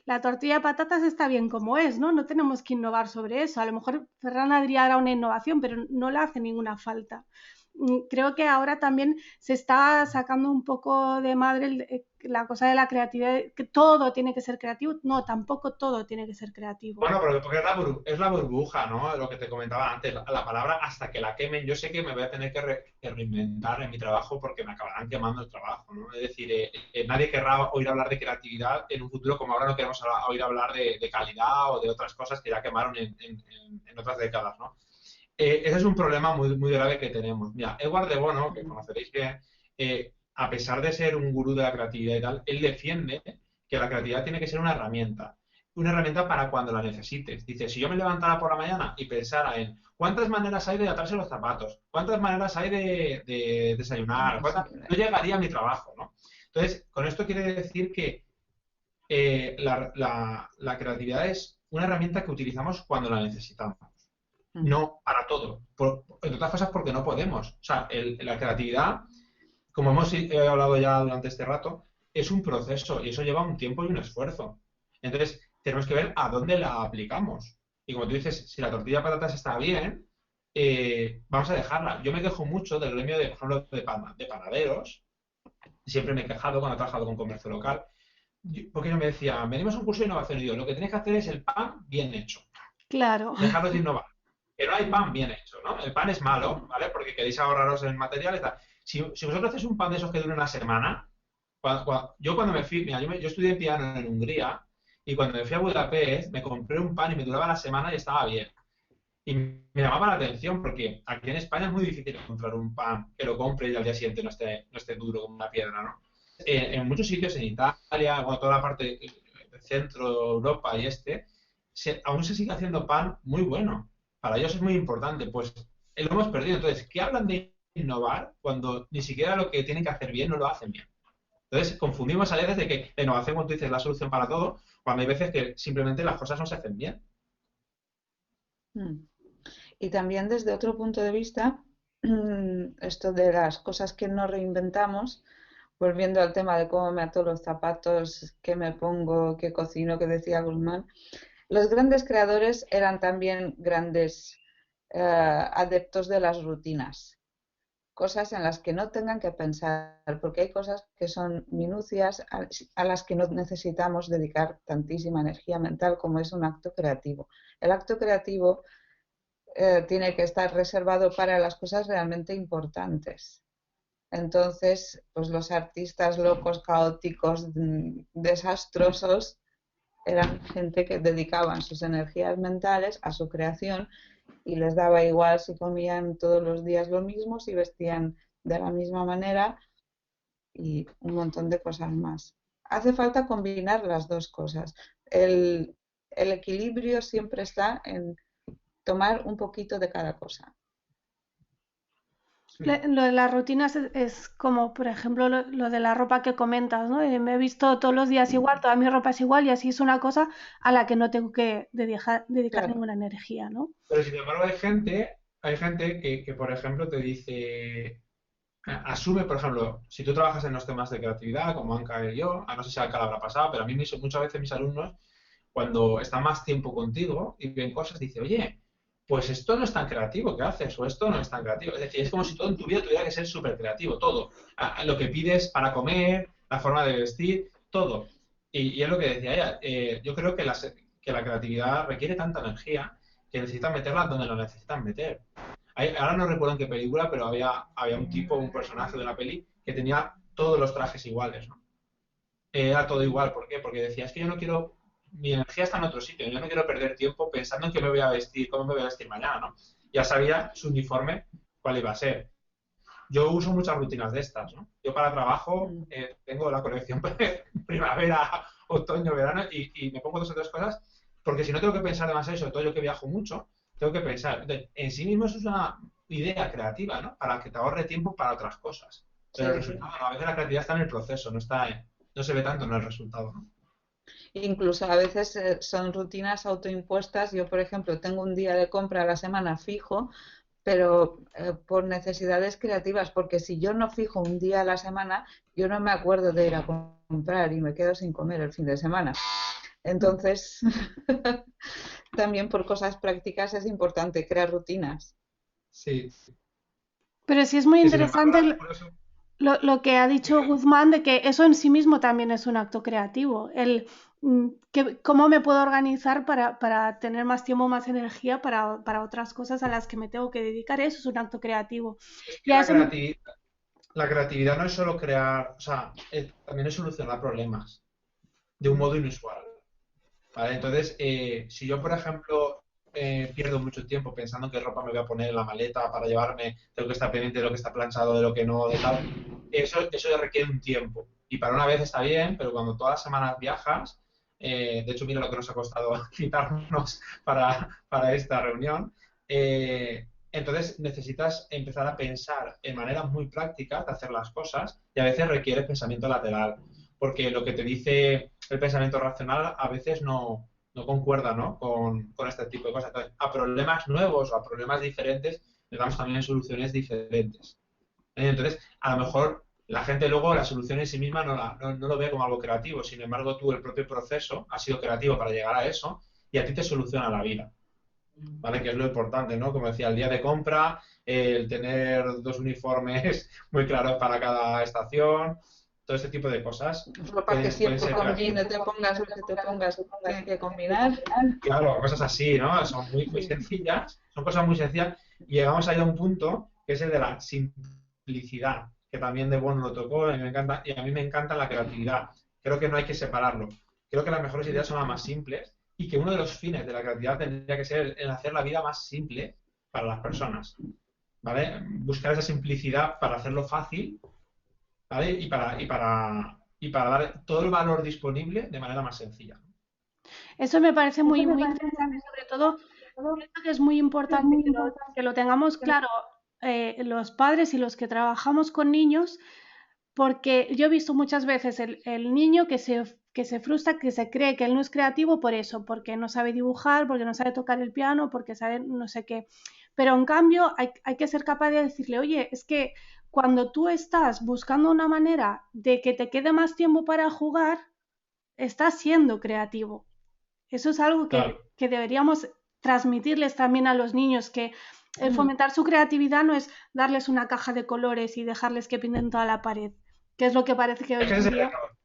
la tortilla de patatas está bien como es, ¿no? No tenemos que innovar sobre eso. A lo mejor Ferran Adrià era una innovación, pero no le hace ninguna falta. Creo que ahora también se está sacando un poco de madre la cosa de la creatividad, que todo tiene que ser creativo. No, tampoco todo tiene que ser creativo. Bueno, pero porque es la burbuja, ¿no? Lo que te comentaba antes, la palabra hasta que la quemen. Yo sé que me voy a tener que reinventar en mi trabajo porque me acabarán quemando el trabajo, ¿no? Es decir, nadie querrá oír hablar de creatividad en un futuro como ahora no queremos oír hablar de calidad o de otras cosas que ya quemaron en otras décadas, ¿no? Ese es un problema muy, muy grave que tenemos. Mira, Edward de Bono, que conoceréis bien, a pesar de ser un gurú de la creatividad y tal, él defiende que la creatividad tiene que ser una herramienta para cuando la necesites. Dice, si yo me levantara por la mañana y pensara en cuántas maneras hay de atarse los zapatos, cuántas maneras hay de desayunar, no llegaría a mi trabajo, ¿no? Entonces, con esto quiere decir que la creatividad es una herramienta que utilizamos cuando la necesitamos. No para todo. Entre otras cosas porque no podemos. O sea, la creatividad, como hemos hablado ya durante este rato, es un proceso y eso lleva un tiempo y un esfuerzo. Entonces, tenemos que ver a dónde la aplicamos. Y como tú dices, si la tortilla de patatas está bien, vamos a dejarla. Yo me quejo mucho del gremio de, por ejemplo, de panaderos. Siempre me he quejado cuando he trabajado con comercio local. Porque yo me decía, venimos a un curso de innovación y digo, lo que tenéis que hacer es el pan bien hecho. Claro. Dejaros de innovar. Pero no hay pan bien hecho, ¿no? El pan es malo, ¿vale? Porque queréis ahorraros en materiales. Si vosotros hacéis un pan de esos que dure una semana, yo cuando me fui, mira, yo estudié piano en Hungría Y cuando me fui a Budapest, me compré un pan y me duraba la semana y estaba bien. Y me llamaba la atención porque aquí en España es muy difícil encontrar un pan que lo compre y al día siguiente no esté duro como una piedra, ¿no? En muchos sitios, en Italia, bueno, toda la parte de centro Europa y aún se sigue haciendo pan muy bueno. Para ellos es muy importante. Pues lo hemos perdido. Entonces, ¿qué hablan de innovar cuando ni siquiera lo que tienen que hacer bien no lo hacen bien? Entonces, confundimos a veces de que la innovación, como tú dices, es la solución para todo, cuando hay veces que simplemente las cosas no se hacen bien. Mm. Y también desde otro punto de vista, esto de las cosas que no reinventamos, volviendo al tema de cómo me ato los zapatos, qué me pongo, qué cocino, que decía Guzmán, los grandes creadores eran también grandes adeptos de las rutinas, cosas en las que no tengan que pensar, porque hay cosas que son minucias a las que no necesitamos dedicar tantísima energía mental como es un acto creativo. El acto creativo tiene que estar reservado para las cosas realmente importantes. Entonces, pues los artistas locos, caóticos, desastrosos, eran gente que dedicaban sus energías mentales a su creación y les daba igual si comían todos los días lo mismo, si vestían de la misma manera y un montón de cosas más. Hace falta combinar las dos cosas. El equilibrio siempre está en tomar un poquito de cada cosa. Sí. Lo de las rutinas es como, por ejemplo, lo de la ropa que comentas, ¿no? Me he visto todos los días igual, toda mi ropa es igual y así es una cosa a la que no tengo que dedicar Claro. ninguna energía, ¿no? Pero sin embargo hay gente que, por ejemplo, te dice, asume, por ejemplo, si tú trabajas en los temas de creatividad, como Anca y yo, a no sé si a Anca le habrá pasado, pero a mí muchas veces mis alumnos, cuando están más tiempo contigo y ven cosas, dicen, oye, pues esto no es tan creativo que haces, o esto no es tan creativo. Es decir, es como si todo en tu vida tuviera que ser súper creativo, todo. Lo que pides para comer, la forma de vestir, todo. Y es lo que decía ella, yo creo que la creatividad requiere tanta energía que necesitan meterla donde la necesitan meter. Ahora no recuerdo en qué película, pero había un personaje de una peli que tenía todos los trajes iguales, ¿no? Era todo igual, ¿por qué? Porque decía, es que yo no quiero, mi energía está en otro sitio, yo no quiero perder tiempo pensando en qué me voy a vestir, cómo me voy a vestir mañana, ¿no? Ya sabía su uniforme cuál iba a ser. Yo uso muchas rutinas de estas, ¿no? Yo para trabajo tengo la colección primavera, otoño, verano y me pongo dos o tres cosas porque si no tengo que pensar demasiado, sobre todo yo que viajo mucho, tengo que pensar. Entonces, en sí mismo eso es una idea creativa, ¿no? Para que te ahorre tiempo para otras cosas. Pero el Sí, sí. resultado, no, a veces la creatividad está en el proceso, no se ve tanto en el resultado, ¿no? Incluso a veces son rutinas autoimpuestas. Yo, por ejemplo, tengo un día de compra a la semana fijo, pero por necesidades creativas, porque si yo no fijo un día a la semana, yo no me acuerdo de ir a comprar y me quedo sin comer el fin de semana. Entonces, también por cosas prácticas es importante crear rutinas. Sí. Pero sí es muy Que sin embargo, interesante por eso, lo que ha dicho Guzmán de que eso en sí mismo también es un acto creativo. ¿Cómo me puedo organizar para tener más tiempo, más energía para otras cosas a las que me tengo que dedicar? Eso es un acto creativo. es Y que a eso, la creatividad no es solo crear, o sea, también es solucionar problemas de un modo inusual. ¿Vale? Entonces, si yo, por ejemplo, pierdo mucho tiempo pensando qué ropa me voy a poner en la maleta para llevarme, tengo que estar pendiente de lo que está planchado, de lo que no, de tal, eso ya requiere un tiempo. Y para una vez está bien, pero cuando todas las semanas viajas, de hecho, mira lo que nos ha costado quitarnos para esta reunión, entonces necesitas empezar a pensar en maneras muy prácticas de hacer las cosas y a veces requiere pensamiento lateral, porque lo que te dice el pensamiento racional a veces no concuerda, ¿no? con este tipo de cosas. Entonces, a problemas nuevos o a problemas diferentes le damos también soluciones diferentes. Entonces, a lo mejor la gente luego la solución en sí misma no lo ve como algo creativo, sin embargo tú el propio proceso ha sido creativo para llegar a eso y a ti te soluciona la vida, ¿vale? Que es lo importante, ¿no? Como decía, el día de compra, el tener dos uniformes muy claros para cada estación, todo este tipo de cosas Ropa que pueden siempre ser combine, creativas. te pongas lo que te pongas, tiene que combinar. Claro, cosas así, ¿no? Son muy sencillas, son cosas muy sencillas y llegamos ahí a un punto que es el de la simplicidad, que también de Bono lo tocó y, a mí me encanta la creatividad. Creo que no hay que separarlo. Creo que las mejores ideas son las más simples y que uno de los fines de la creatividad tendría que ser el hacer la vida más simple para las personas, ¿vale? Buscar esa simplicidad para hacerlo fácil, ¿vale? Y para dar todo el valor disponible de manera más sencilla. Eso me parece muy interesante, sobre todo creo que es muy importante que lo tengamos claro los padres y los que trabajamos con niños, porque yo he visto muchas veces el niño que se frustra, que se cree que él no es creativo por eso, porque no sabe dibujar, porque no sabe tocar el piano, porque sabe no sé qué. Pero en cambio hay que ser capaz de decirle, oye, es que cuando tú estás buscando una manera de que te quede más tiempo para jugar, estás siendo creativo. Eso es algo Claro. que deberíamos transmitirles también a los niños, que el fomentar su creatividad no es darles una caja de colores y dejarles que pinten toda la pared, que es lo que parece que hoy Es que ese en es el día... error.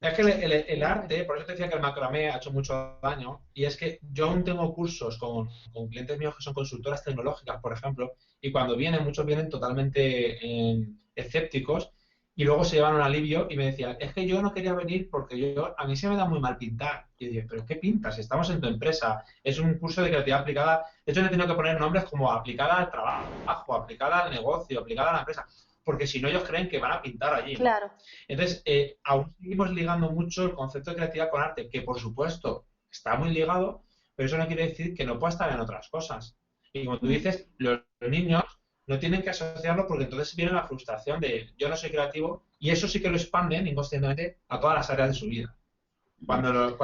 Es que el arte, por eso te decía que el macramé ha hecho mucho daño, y es que yo aún tengo cursos con clientes míos que son consultoras tecnológicas, por ejemplo, y cuando vienen, muchos vienen totalmente escépticos, y luego se llevan un alivio y me decían, es que yo no quería venir porque a mí se me da muy mal pintar. Y yo digo, ¿pero qué pintas? Estamos en tu empresa, es un curso de creatividad aplicada. De hecho, le he tenido que poner nombres como aplicada al trabajo, aplicada al negocio, aplicada a la empresa, porque si no ellos creen que van a pintar allí, ¿no? Claro. Entonces, aún seguimos ligando mucho el concepto de creatividad con arte, que por supuesto está muy ligado, pero eso no quiere decir que no pueda estar en otras cosas. Y como tú dices, los niños no tienen que asociarlo porque entonces viene la frustración de yo no soy creativo, y eso sí que lo expanden inconscientemente a todas las áreas de su vida. Cuando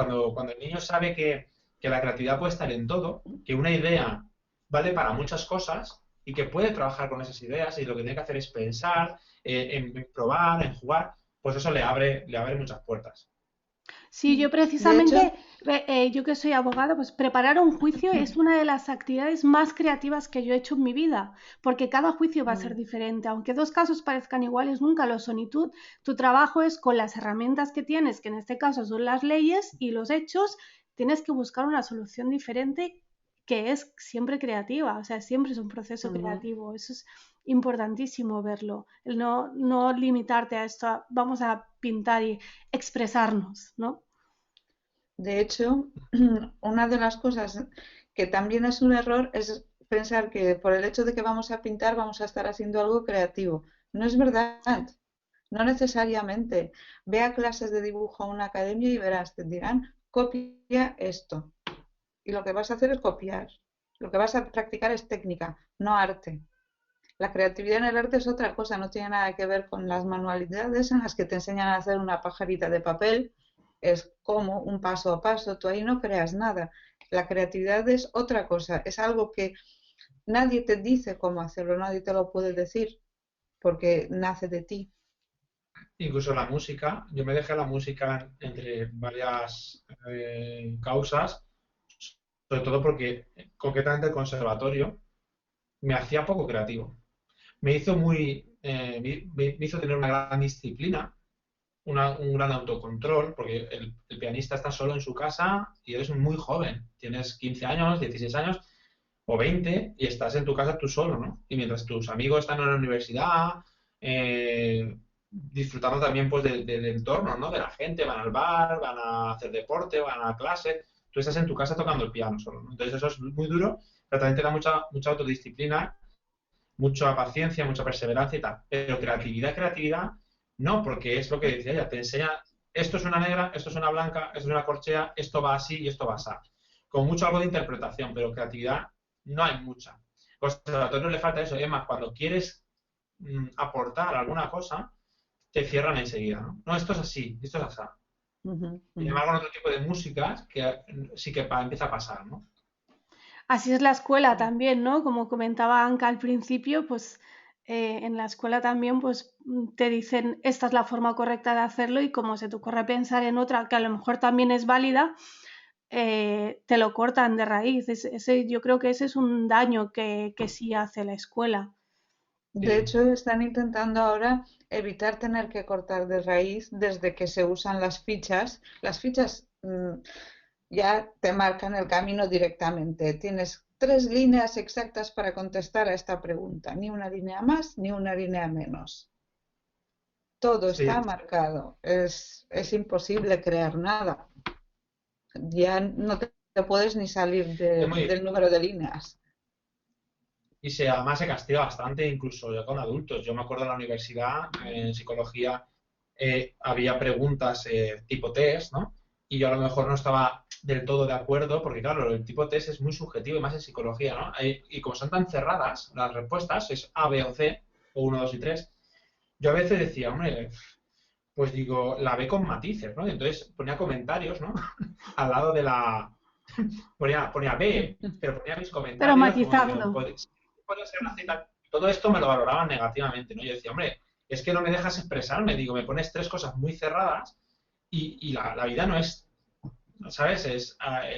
el niño sabe que la creatividad puede estar en todo, que una idea vale para muchas cosas y que puede trabajar con esas ideas y lo que tiene que hacer es pensar, en probar, en jugar, pues eso le abre muchas puertas. Sí, yo De hecho, precisamente, yo que soy abogada, pues preparar un juicio es una de las actividades más creativas que yo he hecho en mi vida, porque cada juicio va a ser diferente, aunque dos casos parezcan iguales, nunca lo son. Y tu trabajo es con las herramientas que tienes, que en este caso son las leyes y los hechos, tienes que buscar una solución diferente que es siempre creativa, o sea, siempre es un proceso creativo. Eso es importantísimo verlo, el no limitarte a esto, vamos a pintar y expresarnos, ¿no? de hecho, una de las cosas que también es un error es pensar que por el hecho de que vamos a pintar vamos a estar haciendo algo creativo. No es verdad, no necesariamente. Ve a clases de dibujo a una academia y verás, te dirán, copia esto. Y lo que vas a hacer es copiar. Lo que vas a practicar es técnica, no arte. La creatividad en el arte es otra cosa, no tiene nada que ver con las manualidades en las que te enseñan a hacer una pajarita de papel. Es como un paso a paso, tú ahí no creas nada. La creatividad es otra cosa, es algo que nadie te dice cómo hacerlo, nadie te lo puede decir porque nace de ti. Incluso la música, yo me dejé la música entre varias causas, sobre todo porque concretamente el conservatorio me hacía poco creativo. Me hizo tener una gran disciplina, un gran autocontrol, porque el pianista está solo en su casa y eres muy joven, tienes 15 años, 16 años o 20 y estás en tu casa tú solo, ¿no? Y mientras tus amigos están en la universidad, disfrutando también pues del entorno, ¿no? De la gente, van al bar, van a hacer deporte, van a clase, tú estás en tu casa tocando el piano solo, ¿no? Entonces eso es muy duro, pero también te da mucha autodisciplina, mucha paciencia, mucha perseverancia y tal. Pero creatividad, no, porque es lo que decía ella, te enseña, esto es una negra, esto es una blanca, esto es una corchea, esto va así y esto va así. Con mucho algo de interpretación, pero creatividad no hay mucha. Pues a todos no le falta eso. Es más, cuando quieres aportar alguna cosa, te cierran enseguida, ¿no? No, esto es así, esto es así. Y además con otro tipo de músicas que sí que empieza a pasar, ¿no? Así es la escuela también, ¿no? Como comentaba Anka al principio, pues en la escuela también pues te dicen esta es la forma correcta de hacerlo y como se te ocurre pensar en otra que a lo mejor también es válida, te lo cortan de raíz. Yo creo que ese es un daño que sí hace la escuela. De hecho, están intentando ahora evitar tener que cortar de raíz desde que se usan las fichas. Las fichas ya te marcan el camino directamente. Tienes 3 líneas exactas para contestar a esta pregunta, ni una línea más ni una línea menos. todo Sí, está marcado. Es imposible crear nada. Ya no te puedes ni salir es muy del número de líneas. y además se castiga bastante, incluso ya con adultos. Yo me acuerdo en la universidad, en psicología, había preguntas tipo test, ¿no? Y yo a lo mejor no estaba del todo de acuerdo, porque claro, el tipo test es muy subjetivo y más en psicología, ¿no? Y como son tan cerradas las respuestas, es A, B o C, o uno 2 y 3 yo a veces decía, hombre, pues digo, la B con matices, ¿no? Y entonces ponía comentarios, ¿no? Al lado de la, ponía B, pero ponía mis Pero comentarios como diciendo, matizando. puede ser una cita. Todo esto me lo valoraban negativamente, ¿no? Yo decía, hombre, es que no me dejas expresarme, digo, me pones tres cosas muy cerradas y la vida no es, ¿sabes? Es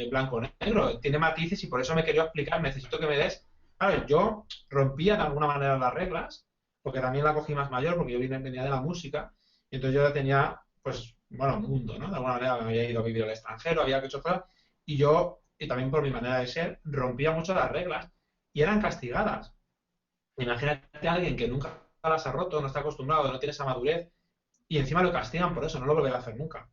blanco o negro, tiene matices y por eso me quería explicar, necesito que me des. Claro, yo rompía de alguna manera las reglas, porque también la cogí más mayor, porque yo venía de la música, y entonces yo ya tenía, pues, bueno, un mundo, ¿no? De alguna manera me había ido a vivir al extranjero, había hecho cosas, y yo, y también por mi manera de ser, rompía mucho las reglas y eran castigadas. Imagínate a alguien que nunca las ha roto, no está acostumbrado, no tiene esa madurez, y encima lo castigan por eso, no lo volverá a hacer nunca,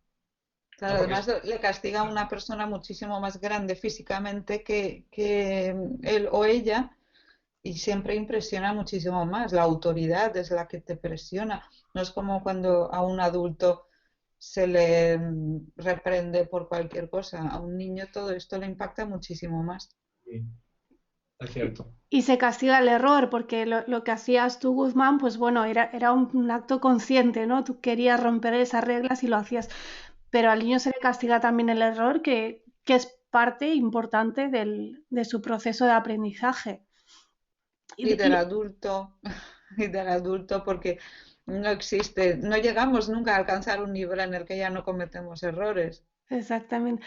Claro, ¿no? Porque además es... le castiga a una persona muchísimo más grande físicamente que él o ella y siempre impresiona muchísimo más. La autoridad es la que te presiona. No es como cuando a un adulto se le reprende por cualquier cosa. A un niño todo esto le impacta muchísimo más. Sí, es cierto. Y se castiga el error, porque lo que hacías tú, Guzmán, pues bueno, era un acto consciente, ¿no? Tú querías romper esas reglas y lo hacías. Pero al niño se le castiga también el error, que es parte importante de su proceso de aprendizaje. Y Y, del y- adulto, y del adulto, porque no existe, no llegamos nunca a alcanzar un nivel en el que ya no cometemos errores. Exactamente.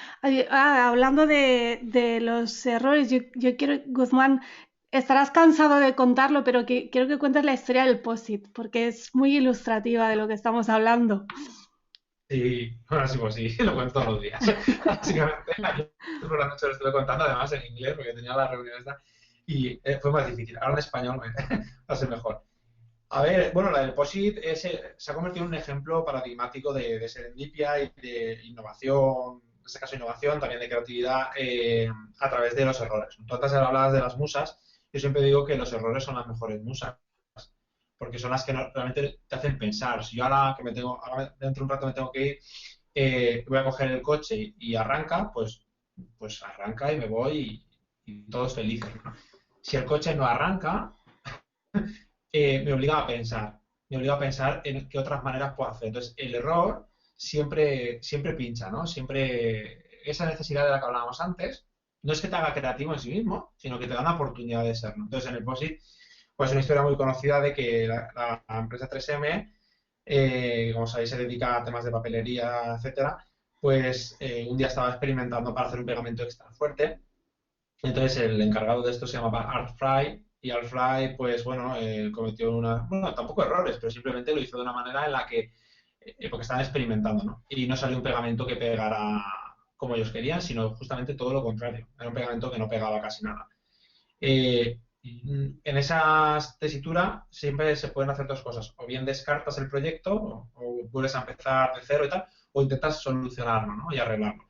Hablando de los errores, yo quiero, Guzmán, estarás cansado de contarlo, pero quiero que cuentes la historia del POSIT, porque es muy ilustrativa de lo que estamos hablando. Sí, ahora sí, pues sí, lo cuento todos los días. Básicamente, ayer por la noche lo estuve contando, además en inglés, porque tenía la reunión esta, y fue más difícil. Ahora en español va a ser mejor. A ver, bueno, la del POSIT se ha convertido en un ejemplo paradigmático de serendipia y de innovación, en este caso innovación, también de creatividad, a través de los errores. Tú antes hablabas de las musas, yo siempre digo que los errores son las mejores musas, porque son las que realmente te hacen pensar. Si yo ahora que ahora dentro de un rato me tengo que ir, voy a coger el coche y arranca, pues arranca y me voy y todos felices, ¿no? Si el coche no arranca, me obliga a pensar en qué otras maneras puedo hacer. Entonces, el error siempre pincha, ¿no? Siempre esa necesidad de la que hablábamos antes, no es que te haga creativo en sí mismo, sino que te da una oportunidad de serlo. Entonces, en el POSIT, pues una historia muy conocida de que la empresa 3M, como sabéis, se dedica a temas de papelería, etcétera, pues un día estaba experimentando para hacer un pegamento extra fuerte. Entonces el encargado de esto se llamaba Art Fry y Art Fry, pues bueno, cometió bueno, tampoco errores, pero simplemente lo hizo de una manera en la que, porque estaban experimentando, ¿no? Y no salió un pegamento que pegara como ellos querían, sino justamente todo lo contrario. Era un pegamento que no pegaba casi nada. En esa tesitura siempre se pueden hacer dos cosas. O bien descartas el proyecto o vuelves a empezar de cero y tal, o intentas solucionarlo, ¿no? Y arreglarlo.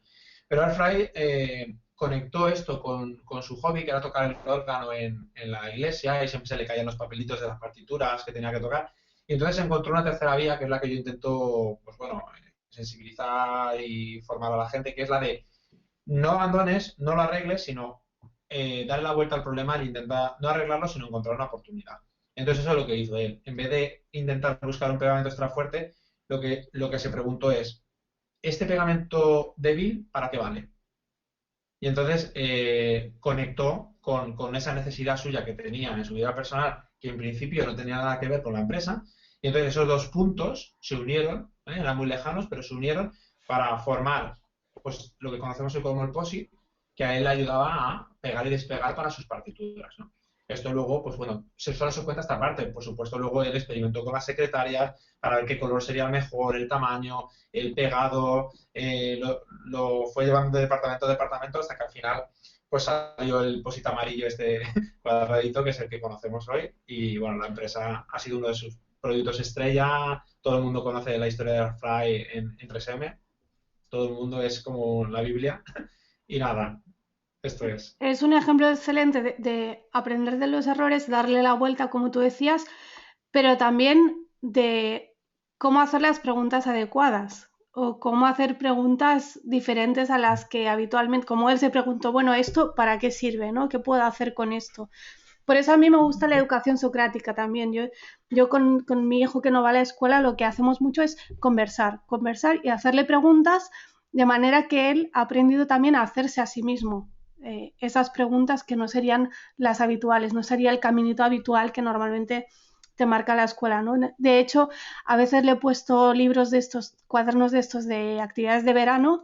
Pero Airfry conectó esto con su hobby, que era tocar el órgano en la iglesia, y siempre se le caían los papelitos de las partituras que tenía que tocar. Y entonces encontró una tercera vía, que es la que yo intento, pues bueno, sensibilizar y formar a la gente, que es la de no abandones, no lo arregles, sino darle la vuelta al problema al intentar no arreglarlo, sino encontrar una oportunidad. Entonces eso es lo que hizo él. En vez de intentar buscar un pegamento extra fuerte, lo que se preguntó es, ¿este pegamento débil para qué vale? Y entonces conectó con esa necesidad suya que tenía en su vida personal, que en principio no tenía nada que ver con la empresa. Y entonces esos dos puntos se unieron, eran muy lejanos, pero se unieron para formar pues lo que conocemos hoy como el POSIT, que a él le ayudaba a pegar y despegar para sus partituras, ¿no? Esto luego, pues bueno, solo se cuenta esta parte. Por supuesto, luego él experimentó con las secretarias para ver qué color sería el mejor, el tamaño, el pegado, lo fue llevando de departamento a departamento hasta que al final pues salió el POSIT amarillo este cuadradito que es el que conocemos hoy y bueno, la empresa ha sido uno de sus productos estrella, todo el mundo conoce la historia de Airfry en 3M, todo el mundo es como la Biblia, y nada, esto es. Es un ejemplo excelente de aprender de los errores, darle la vuelta, como tú decías, pero también de cómo hacer las preguntas adecuadas o cómo hacer preguntas diferentes a las que habitualmente, como él se preguntó, bueno, ¿esto para qué sirve, no? ¿Qué puedo hacer con esto? Por eso a mí me gusta la educación socrática también. Yo con mi hijo que no va a la escuela lo que hacemos mucho es conversar y hacerle preguntas de manera que él ha aprendido también a hacerse a sí mismo esas preguntas que no serían las habituales, no sería el caminito habitual que normalmente te marca la escuela, ¿no? De hecho, a veces le he puesto libros de estos, cuadernos de estos de actividades de verano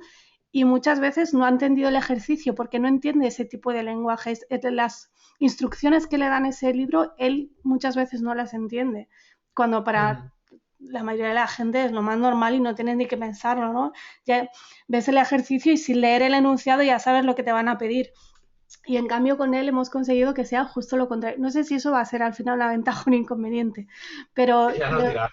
y muchas veces no ha entendido el ejercicio porque no entiende ese tipo de lenguajes. Las instrucciones que le dan ese libro, él muchas veces no las entiende, cuando para la mayoría de la gente es lo más normal y no tienes ni que pensarlo, ¿no? Ya ves el ejercicio y sin leer el enunciado ya sabes lo que te van a pedir. Y en cambio con él hemos conseguido que sea justo lo contrario. No sé si eso va a ser al final una ventaja o un inconveniente, pero, Ya nos dirás.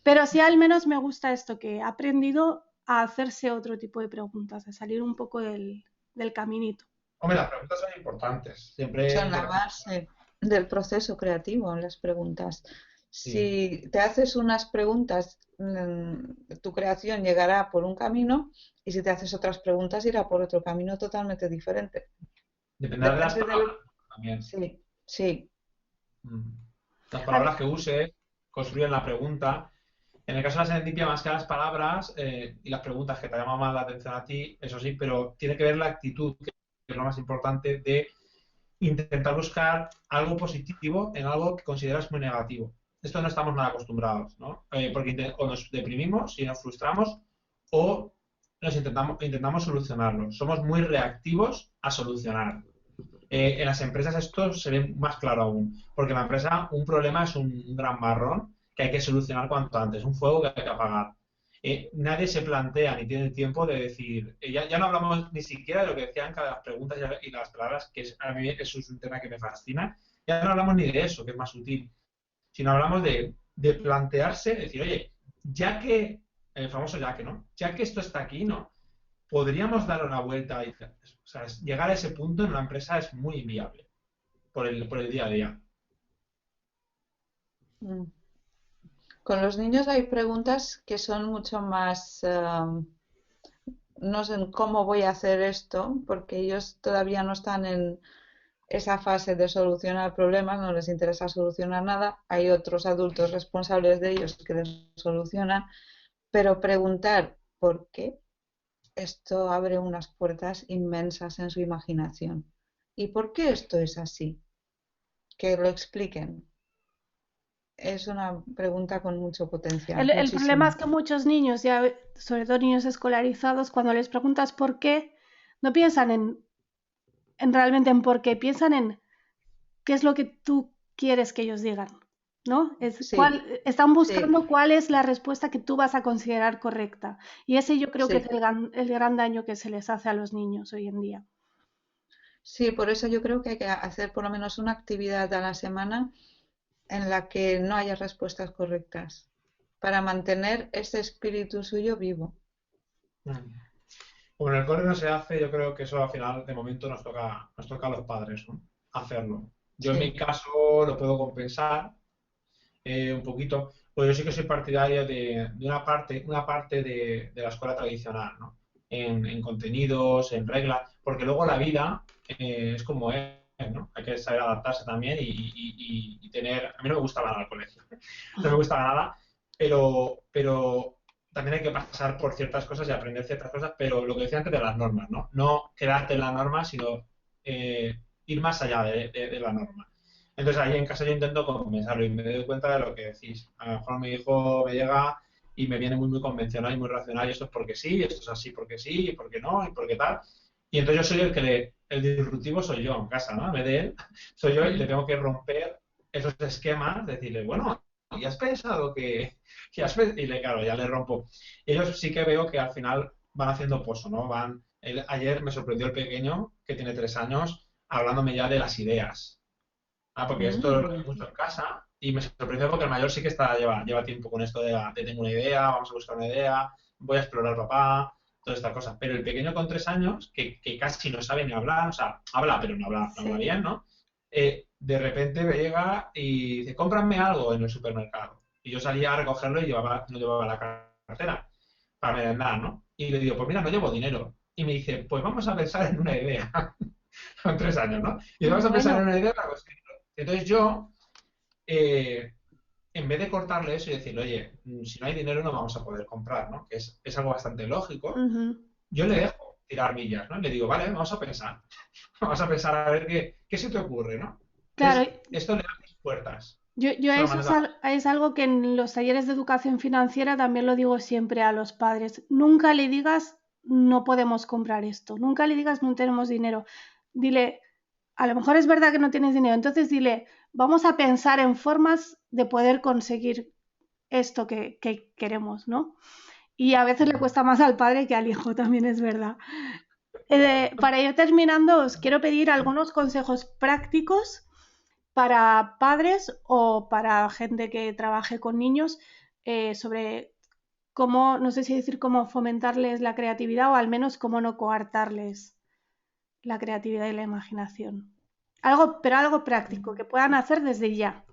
pero sí al menos me gusta esto, que ha aprendido a hacerse otro tipo de preguntas, a salir un poco del caminito. Hombre, las preguntas son importantes. Siempre Son la por base del proceso creativo, las preguntas. sí. Si te haces unas preguntas, tu creación llegará por un camino, y si te haces otras preguntas irá por otro camino totalmente diferente. Depende de las Depende palabras también. Sí, sí, Las palabras que uses construyen la pregunta. En el caso de la serendipia, más que las palabras y las preguntas que te llaman más la atención a ti, eso sí, pero tiene que ver la actitud, que es lo más importante, de intentar buscar algo positivo en algo que consideras muy negativo. Esto no estamos nada acostumbrados, ¿no? Porque o nos deprimimos y nos frustramos o intentamos solucionarlo. Somos muy reactivos a solucionar. En las empresas esto se ve más claro aún, porque en la empresa un problema es un gran marrón que hay que solucionar cuanto antes, un fuego que hay que apagar. Nadie se plantea ni tiene el tiempo de decir, ya no hablamos ni siquiera de lo que decían cada las preguntas y las palabras, que a mí eso es un tema que me fascina, ya no hablamos ni de eso, que es más sutil, sino hablamos de plantearse, decir, oye, ya que, el famoso ya que, ¿no? Ya que esto está aquí, ¿no? Podríamos dar una vuelta y, o sea, llegar a ese punto en una empresa es muy inviable por el día a día. Mm. Con los niños hay preguntas que son mucho más, no sé cómo voy a hacer esto, porque ellos todavía no están en esa fase de solucionar problemas, no les interesa solucionar nada. Hay otros adultos responsables de ellos que les solucionan, pero preguntar por qué, esto abre unas puertas inmensas en su imaginación. ¿Y por qué esto es así? Que lo expliquen. Es una pregunta con mucho potencial, El problema es muchísimo. que muchos niños, ya, sobre todo niños escolarizados, cuando les preguntas por qué, no piensan en realmente en por qué, piensan en qué es lo que tú quieres que ellos digan, ¿no? Sí, Están sí, buscando cuál es la respuesta que tú vas a considerar correcta. Y ese yo creo que es sí. el gran daño que se les hace a los niños hoy en día. Sí, por eso yo creo que hay que hacer por lo menos una actividad a la semana en la que no haya respuestas correctas, para mantener ese espíritu suyo vivo. Como en el cole no se hace, yo creo que eso al final de momento nos toca a los padres, ¿no? Hacerlo. Yo en mi Sí, caso lo puedo compensar un poquito, pues yo sí que soy partidario de una parte de la escuela tradicional, ¿no? En contenidos, en reglas, porque luego la vida es como es, ¿no? Hay que saber adaptarse también y tener... A mí no me gustaba nada el colegio, no me gustaba nada, pero también hay que pasar por ciertas cosas y aprender ciertas cosas, pero lo que decía antes de las normas, ¿no? No quedarte en la norma, sino ir más allá de la norma. Entonces ahí en casa yo intento compensarlo y me doy cuenta de lo que decís. A lo mejor mi hijo me llega y me viene muy convencional y muy racional y esto es porque sí, esto es así porque sí, y porque no, y porque tal. Y entonces yo soy el disruptivo soy yo en casa, ¿no? En vez de él, soy yo y le tengo que romper esos esquemas, decirle, bueno, ¿y has pensado claro, ya le rompo. Ellos sí que veo que al final van haciendo pozo, ¿no? Ayer me sorprendió el pequeño, que tiene 3 años, hablándome ya de las ideas. Porque esto lo veo mm, mucho en casa Y me sorprendió porque el mayor sí que lleva tiempo con esto de tengo una idea, vamos a buscar una idea, voy a explorar papá, todas estas cosas. Pero el pequeño con 3 años, que casi no sabe ni hablar, o sea, habla, pero no habla Sí. bien, ¿no? De repente me llega y dice, cómprame algo en el supermercado. Y yo salía a recogerlo y no llevaba la cartera para merendar, ¿no? Y le digo, pues mira, no llevo dinero. Y me dice, pues vamos a pensar en una idea. Con 3 años, ¿no? Y vamos a pensar en Bueno, una idea para conseguirlo. Entonces yo, eh, en vez de cortarle eso y decirle, oye, si no hay dinero no vamos a poder comprar, ¿no? Que es algo bastante lógico, ujú. yo le dejo tirar millas, ¿no? Le digo, vale, vamos a pensar. Vamos a pensar a ver qué se te ocurre, ¿no? Claro, Entonces, esto le abre puertas. yo Es una eso manera. es algo que en los talleres de educación financiera también lo digo siempre a los padres. Nunca le digas no podemos comprar esto, nunca le digas no tenemos dinero. Dile, a lo mejor es verdad que no tienes dinero, entonces dile, vamos a pensar en formas de poder conseguir esto que queremos, ¿no? Y a veces le cuesta más al padre que al hijo, también es verdad. Para ir terminando, os quiero pedir algunos consejos prácticos para padres o para gente que trabaje con niños sobre cómo, no sé si decir cómo fomentarles la creatividad o al menos cómo no coartarles la creatividad y la imaginación. Pero algo práctico que puedan hacer desde ya.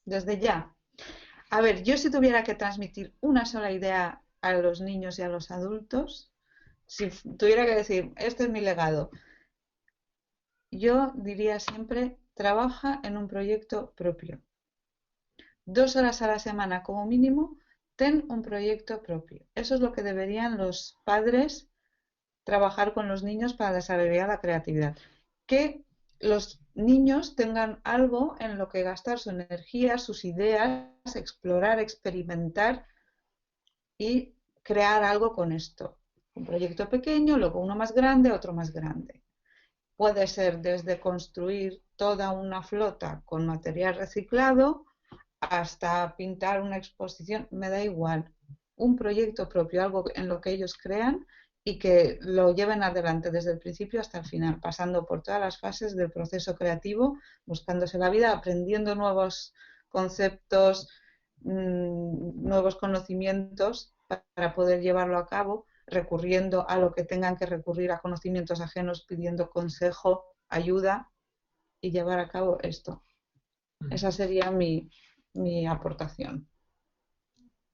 Desde ya. A ver, yo si tuviera que transmitir una sola idea a los niños y a los adultos, si tuviera que decir, este es mi legado, yo diría siempre, trabaja en un proyecto propio. 2 horas a la semana como mínimo, ten un proyecto propio. Eso es lo que deberían los padres trabajar con los niños para desarrollar la creatividad. Que los niños tengan algo en lo que gastar su energía, sus ideas, explorar, experimentar y crear algo con esto. Un proyecto pequeño, luego uno más grande, otro más grande. Puede ser desde construir toda una flota con material reciclado hasta pintar una exposición, me da igual. Un proyecto propio, algo en lo que ellos crean y que lo lleven adelante desde el principio hasta el final, pasando por todas las fases del proceso creativo, buscándose la vida, aprendiendo nuevos conceptos, nuevos conocimientos para poder llevarlo a cabo, recurriendo a lo que tengan que recurrir a conocimientos ajenos, pidiendo consejo, ayuda y llevar a cabo esto. Esa sería mi aportación.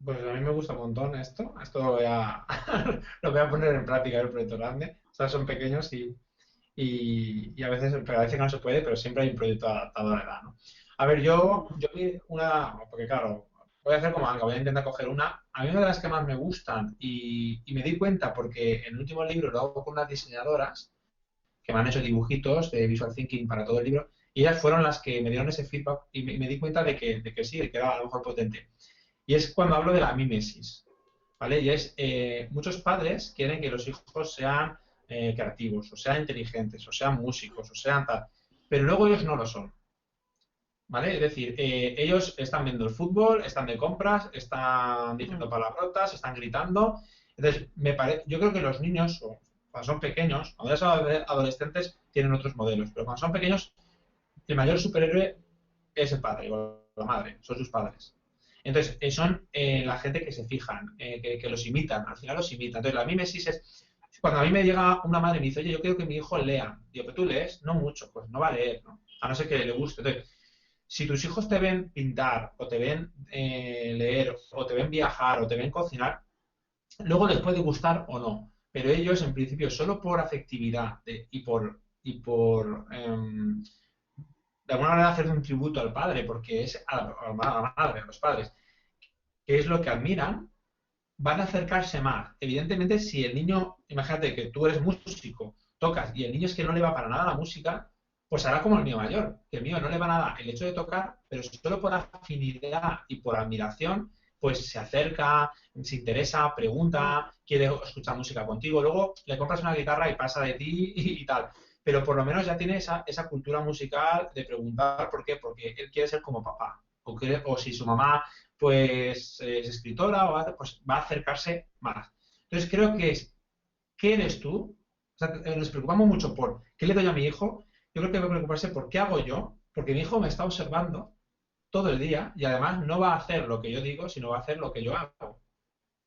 Pues a mí me gusta un montón esto. Esto lo voy a, lo voy a poner en práctica en el proyecto grande. O sea, son pequeños y a veces parece que no se puede, pero siempre hay un proyecto adaptado a la edad, ¿no? A ver, yo vi una, porque claro, voy a hacer como algo, voy a intentar coger una. A mí una de las que más me gustan y me di cuenta porque en el último libro lo hago con unas diseñadoras que me han hecho dibujitos de Visual Thinking para todo el libro y ellas fueron las que me dieron ese feedback y me di cuenta de que sí, de que era a lo mejor potente. Y es cuando hablo de la mímesis, ¿vale? Y es, muchos padres quieren que los hijos sean creativos, o sean inteligentes, o sean músicos, o sean tal, pero luego ellos no lo son, ¿vale? Es decir, ellos están viendo el fútbol, están de compras, están diciendo palabrotas, están gritando. Entonces, yo creo que los niños, cuando son pequeños, cuando ya son adolescentes, tienen otros modelos, pero cuando son pequeños, el mayor superhéroe es el padre o la madre, son sus padres. Entonces, son la gente que se fijan, que los imitan, al final los imitan. Entonces, la mímesis es, cuando a mí me llega una madre y me dice, oye, yo quiero que mi hijo lea. Digo, pero tú lees, no mucho, pues no va a leer, ¿no? A no ser que le guste. Entonces, si tus hijos te ven pintar, o te ven leer, o te ven viajar, o te ven cocinar, luego les puede gustar o no. Pero ellos, en principio, solo por afectividad y por de alguna manera hacer un tributo al padre, porque es a la madre, a los padres, que es lo que admiran, van a acercarse más. Evidentemente, si el niño, imagínate que tú eres músico, tocas, y el niño es que no le va para nada la música, pues hará como el mío mayor, que el mío no le va nada el hecho de tocar, pero solo por afinidad y por admiración, pues se acerca, se interesa, pregunta, quiere escuchar música contigo, luego le compras una guitarra y pasa de ti y tal. Pero por lo menos ya tiene esa cultura musical de preguntar por qué, porque él quiere ser como papá, o si su mamá pues es escritora o algo, pues va a acercarse más. Entonces creo que es, ¿qué eres tú? O sea, nos preocupamos mucho por qué le doy a mi hijo. Yo creo que hay que preocuparse por qué hago yo, porque mi hijo me está observando todo el día y además no va a hacer lo que yo digo, sino va a hacer lo que yo hago,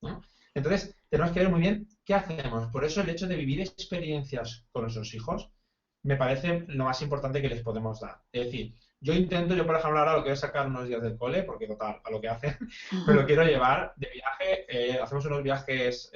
¿no? Entonces, tenemos que ver muy bien qué hacemos. Por eso el hecho de vivir experiencias con nuestros hijos me parece lo más importante que les podemos dar. Es decir, yo por ejemplo, ahora lo quiero sacar unos días del cole, porque total, a lo que hacen, me lo quiero llevar de viaje. Hacemos unos viajes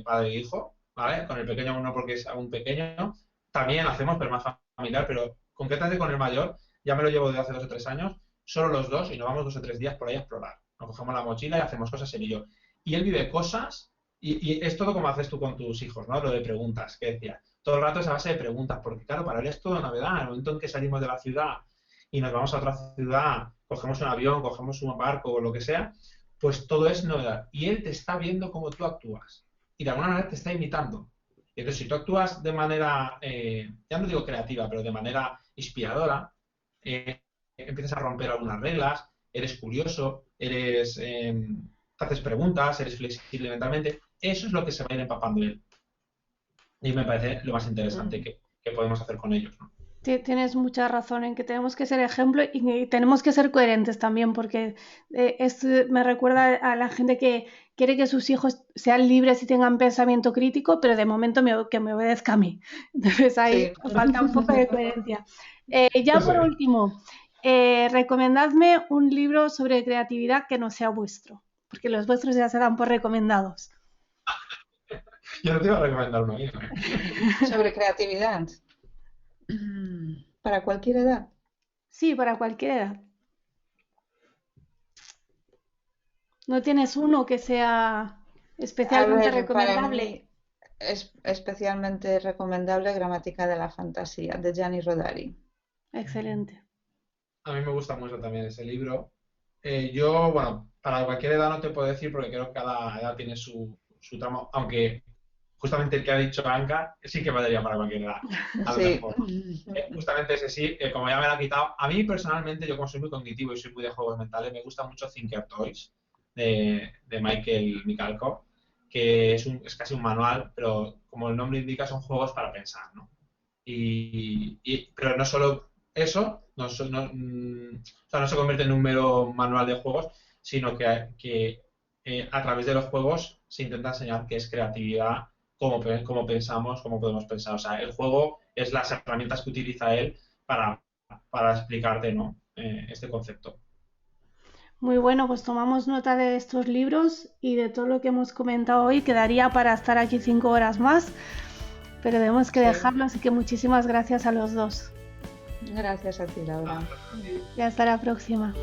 padre e hijo, ¿vale? Con el pequeño uno porque es aún pequeño. También hacemos, pero más familiar, pero concretamente con el mayor, ya me lo llevo desde hace 2 o 3 años, solo los dos, y nos vamos 2 o 3 días por ahí a explorar. Nos cogemos la mochila y hacemos cosas él y yo. Y él vive cosas, y es todo como haces tú con tus hijos, ¿no? Lo de preguntas, que decía. Todo el rato es a base de preguntas, porque claro, para él es todo novedad. En el momento en que salimos de la ciudad y nos vamos a otra ciudad, cogemos un avión, cogemos un barco o lo que sea, pues todo es novedad. Y él te está viendo cómo tú actúas. Y de alguna manera te está imitando. Y entonces, si tú actúas de manera, ya no digo creativa, pero de manera inspiradora, empiezas a romper algunas reglas, eres curioso, haces preguntas, eres flexible mentalmente, eso es lo que se va a ir empapando él. Y me parece lo más interesante que podemos hacer con ellos, ¿no? Tienes mucha razón en que tenemos que ser ejemplo y tenemos que ser coherentes también, porque esto me recuerda a la gente que quiere que sus hijos sean libres y tengan pensamiento crítico, pero de momento que me obedezca a mí. Entonces ahí falta un poco de coherencia. Ya por último, recomendadme un libro sobre creatividad que no sea vuestro, porque los vuestros ya se dan por recomendados. Yo no te iba a recomendar uno mismo. Sobre creatividad. ¿Para cualquier edad? Sí, para cualquier edad. ¿No tienes uno que sea especialmente recomendable? Para mí es especialmente recomendable Gramática de la Fantasía, de Gianni Rodari. Excelente. A mí me gusta mucho también ese libro. Yo, bueno, para cualquier edad no te puedo decir porque creo que cada edad tiene su tramo, aunque justamente el que ha dicho Anka sí que valdría para cualquier edad. Sí. Justamente ese sí, como ya me lo ha quitado. A mí personalmente, yo como soy muy cognitivo y soy muy de juegos mentales, me gusta mucho Thinker Toys de Michael Michalko, que es casi un manual, pero como el nombre indica son juegos para pensar, ¿no? Pero no solo eso, no se convierte en un mero manual de juegos, sino que a través de los juegos se intenta enseñar qué es creatividad, cómo pensamos, cómo podemos pensar. O sea, el juego es las herramientas que utiliza él para explicarte, ¿no? Este concepto. Muy bueno, pues tomamos nota de estos libros y de todo lo que hemos comentado hoy. Quedaría para estar aquí 5 horas más, pero tenemos que dejarlo, así que muchísimas gracias a los dos. Gracias a ti, Laura. Y hasta la próxima.